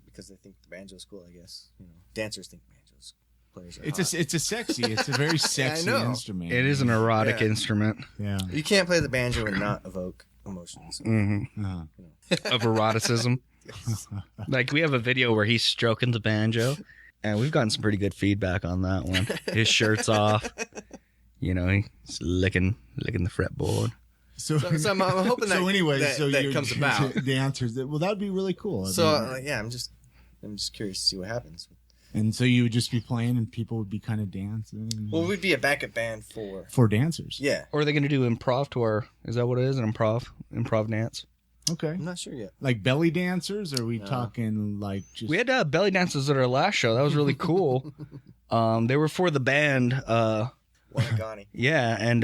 [SPEAKER 4] because they think the banjo's cool, I guess. You know, dancers think banjos players are hot.
[SPEAKER 5] It's a very sexy
[SPEAKER 4] know.
[SPEAKER 5] instrument.
[SPEAKER 2] It is an erotic instrument
[SPEAKER 5] Yeah.
[SPEAKER 4] You can't play the banjo and not evoke emotions.
[SPEAKER 2] of eroticism. Like we have a video where he's stroking the banjo, and we've gotten some pretty good feedback on that one. His shirt's off. You know, he's licking the fretboard.
[SPEAKER 5] So
[SPEAKER 4] I'm hoping that, that comes about.
[SPEAKER 5] The answers that that would be really cool.
[SPEAKER 4] I'm just curious to see what happens.
[SPEAKER 5] And so you would just be playing, and people would be kind of dancing.
[SPEAKER 4] Well, we'd be a backup band
[SPEAKER 5] for dancers.
[SPEAKER 4] Yeah.
[SPEAKER 2] Or are they going to do improv tour? Is that what it is? An improv dance?
[SPEAKER 5] Okay.
[SPEAKER 4] I'm not sure yet.
[SPEAKER 5] Like belly dancers? Or are we talking like just...
[SPEAKER 2] We had belly dancers at our last show. That was really cool. They were for the band.
[SPEAKER 4] Wanagani.
[SPEAKER 2] Yeah, and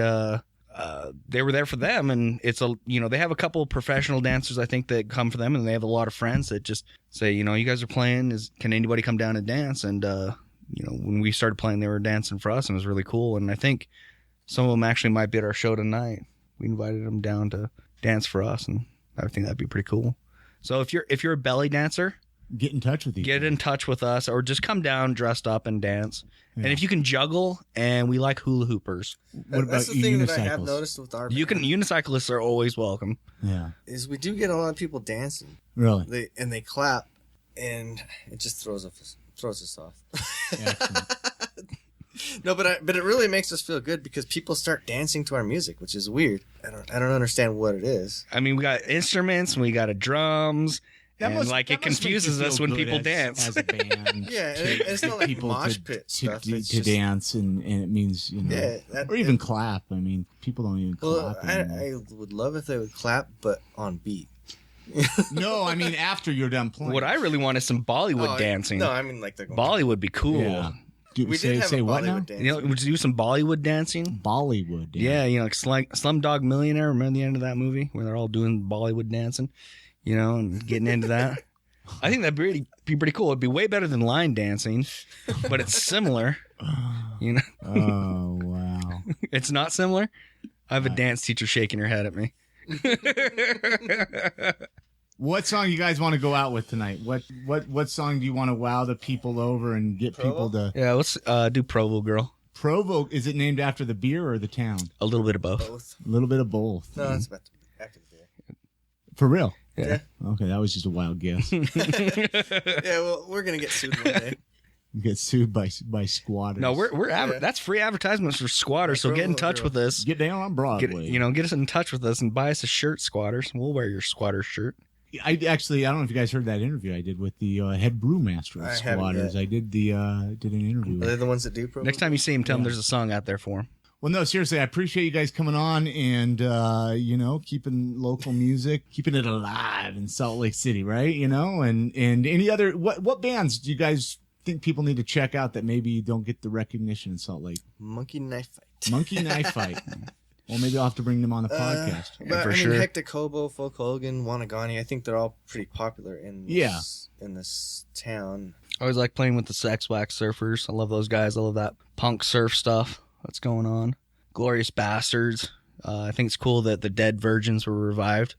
[SPEAKER 2] they were there for them, and it's they have a couple of professional dancers I think that come for them, and they have a lot of friends that just say, you guys are playing, can anybody come down and dance? And when we started playing, they were dancing for us, and it was really cool. And I think some of them actually might be at our show tonight. We invited them down to dance for us, and I think that'd be pretty cool. So if you're a belly dancer,
[SPEAKER 5] get in touch with you.
[SPEAKER 2] Get in touch with us, or just come down dressed up and dance. Yeah. And if you can juggle, and we like hula hoopers.
[SPEAKER 5] What about
[SPEAKER 4] That's the thing
[SPEAKER 5] unicycles?
[SPEAKER 4] that I have noticed with our band.
[SPEAKER 2] Unicyclists are always welcome.
[SPEAKER 5] Yeah,
[SPEAKER 4] is we do get a lot of people dancing.
[SPEAKER 5] Really?
[SPEAKER 4] They clap, and it just throws us off. No, but it really makes us feel good because people start dancing to our music, which is weird. I don't understand what it is.
[SPEAKER 2] I mean, we got instruments, and we got drums. It confuses us when people dance.
[SPEAKER 5] As a band.
[SPEAKER 4] Yeah, it's not like
[SPEAKER 5] people
[SPEAKER 4] mosh pit stuff.
[SPEAKER 5] To dance, and it means, or even clap. I mean, people don't even clap.
[SPEAKER 4] I would love if they would clap, but on beat.
[SPEAKER 5] No, I mean after you're done playing.
[SPEAKER 2] What I really want is some Bollywood dancing.
[SPEAKER 4] No, I mean like the
[SPEAKER 2] Bollywood would be cool.
[SPEAKER 5] Yeah.
[SPEAKER 4] We did have a
[SPEAKER 5] what now?
[SPEAKER 4] Bollywood dancing.
[SPEAKER 2] Would you do some Bollywood dancing?
[SPEAKER 5] Bollywood.
[SPEAKER 2] Yeah, like Slumdog Millionaire. Remember the end of that movie where they're all doing Bollywood dancing, and getting into that? I think that'd be pretty cool. It'd be way better than line dancing, but it's similar.
[SPEAKER 5] Oh wow!
[SPEAKER 2] It's not similar. I have a dance teacher shaking her head at me.
[SPEAKER 5] What song you guys want to go out with tonight? What song do you want to wow the people over and get people to...
[SPEAKER 2] Yeah, let's do Provo Girl.
[SPEAKER 5] Provo, is it named after the beer or the town?
[SPEAKER 2] A little bit of both.
[SPEAKER 5] A little bit of both.
[SPEAKER 4] No, it's after the beer.
[SPEAKER 5] For real?
[SPEAKER 2] Yeah.
[SPEAKER 5] Okay, that was just a wild guess.
[SPEAKER 4] Yeah, well, we're going to get sued one day.
[SPEAKER 5] Get sued by squatters.
[SPEAKER 2] No, that's free advertisements for squatters. So get in touch with us.
[SPEAKER 5] Get down on Broadway.
[SPEAKER 2] Get us in touch with us and buy us a shirt, squatters. We'll wear your squatter shirt.
[SPEAKER 5] I don't know if you guys heard that interview I did with the head brewmaster of Squatters. I did an interview.
[SPEAKER 4] Are they the ones that do Provo?
[SPEAKER 2] Next time you see him, tell him there's a song out there for him.
[SPEAKER 5] Well, no, seriously, I appreciate you guys coming on and keeping local music, keeping it alive in Salt Lake City, right? And any other what bands do you guys think people need to check out that maybe don't get the recognition in Salt Lake?
[SPEAKER 4] Monkey Knife Fight.
[SPEAKER 5] Monkey Knife Fight. Well, maybe I'll have to bring them on the podcast.
[SPEAKER 4] But
[SPEAKER 2] for sure.
[SPEAKER 4] Hector Kobo, Folk Hogan, Wanagani, I think they're all pretty popular in this town.
[SPEAKER 2] I always like playing with the Sex Wax Surfers. I love those guys. I love that punk surf stuff that's going on. Glorious Bastards. I think it's cool that the Dead Virgins were revived.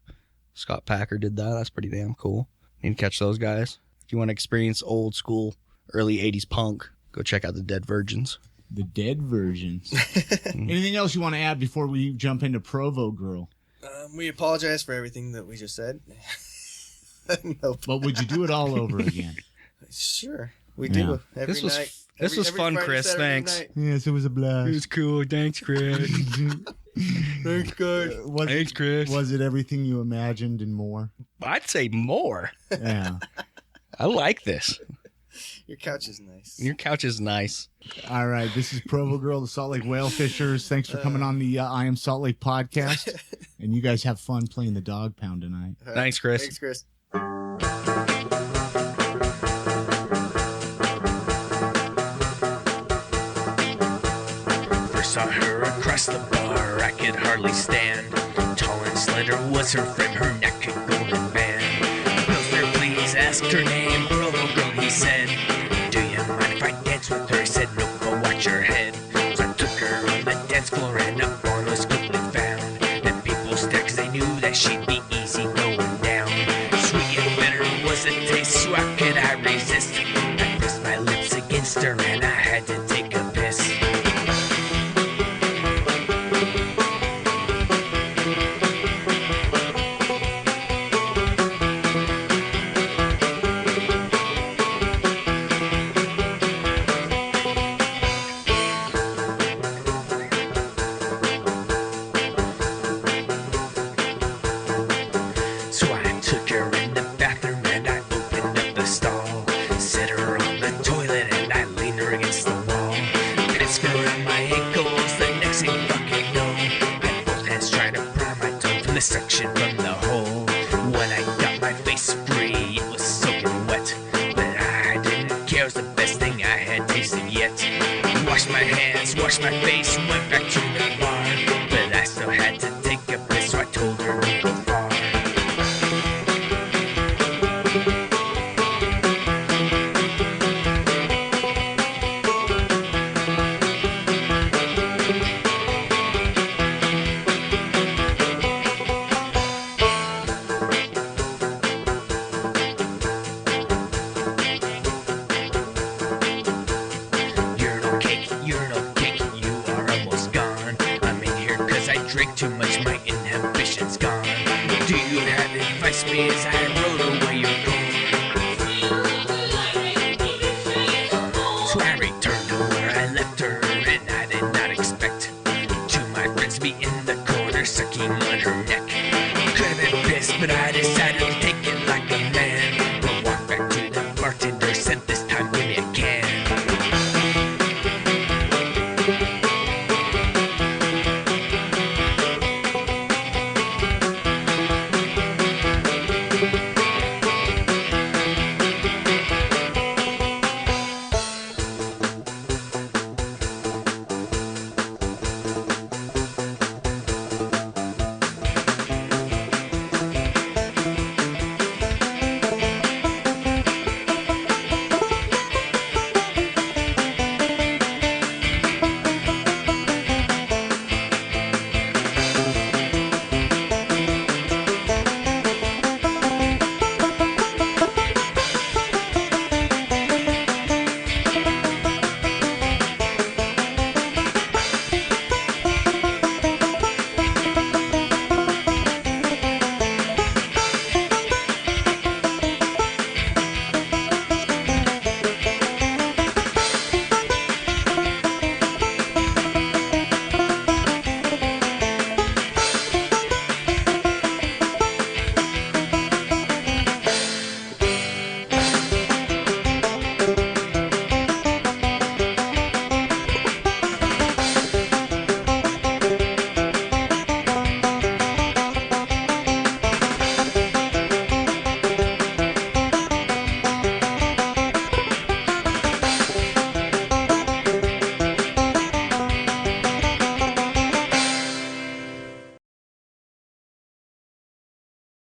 [SPEAKER 2] Scott Packer did that. That's pretty damn cool. Need to catch those guys. If you want to experience old school, early 80s punk, go check out the Dead Virgins.
[SPEAKER 5] The Dead Virgins. Anything else you want to add before we jump into Provo Girl?
[SPEAKER 4] We apologize for everything that we just said. Nope.
[SPEAKER 5] But would you do it all over again?
[SPEAKER 4] Sure. We do. Every night.
[SPEAKER 2] This was fun,
[SPEAKER 4] Friday,
[SPEAKER 2] Chris.
[SPEAKER 4] Saturday
[SPEAKER 2] Thanks.
[SPEAKER 4] night.
[SPEAKER 5] Yes, it was a blast.
[SPEAKER 2] It was cool. Thanks, Chris.
[SPEAKER 4] Thanks, guys.
[SPEAKER 2] Thanks, Chris.
[SPEAKER 5] Was it everything you imagined and more?
[SPEAKER 2] I'd say more.
[SPEAKER 5] Yeah.
[SPEAKER 2] I like this.
[SPEAKER 4] Your couch is nice.
[SPEAKER 2] Your couch is nice.
[SPEAKER 5] All right. This is Provo Girl, the Salt Lake Whalefishers. Thanks for coming on the I Am Salt Lake podcast. And you guys have fun playing the dog pound tonight.
[SPEAKER 2] Thanks, Chris.
[SPEAKER 4] Thanks, Chris.
[SPEAKER 6] First saw her across the bar, I could hardly stand. Tall and slender was her frame, her neck a golden band. Pilsner, please asked her name. Provo Girl, he said. Do you mind if I dance with her? I said, no, go watch your head. So I took her on the dance floor and a barn was quickly found. Then people stared 'cause they knew that she'd be easy going down. Sweet and bitter was the taste, so how could I resist? I pressed my lips against her and I had to take a piss. So I took her in the bathroom and I opened up the stall. Set her on the toilet and I leaned her against the wall. Pissed around my ankles, the next thing you fucking know, I had both hands trying to pry my tongue from the suction from the hole. When I got my face free, it was soaking wet. But I didn't care, it was the best thing I had tasted yet. Washed my hands, washed my face, went back to the bar. But I still had to take a piss, so I told her to go far. Urinal cake, you are almost gone. I'm in here 'cause I drink too much, my inhibition's gone. Do you have advice me as I rode away your coat? So I returned to where I left her, and I did not expect to my friends be in the corner sucking on her neck. Could have been pissed, but I decided to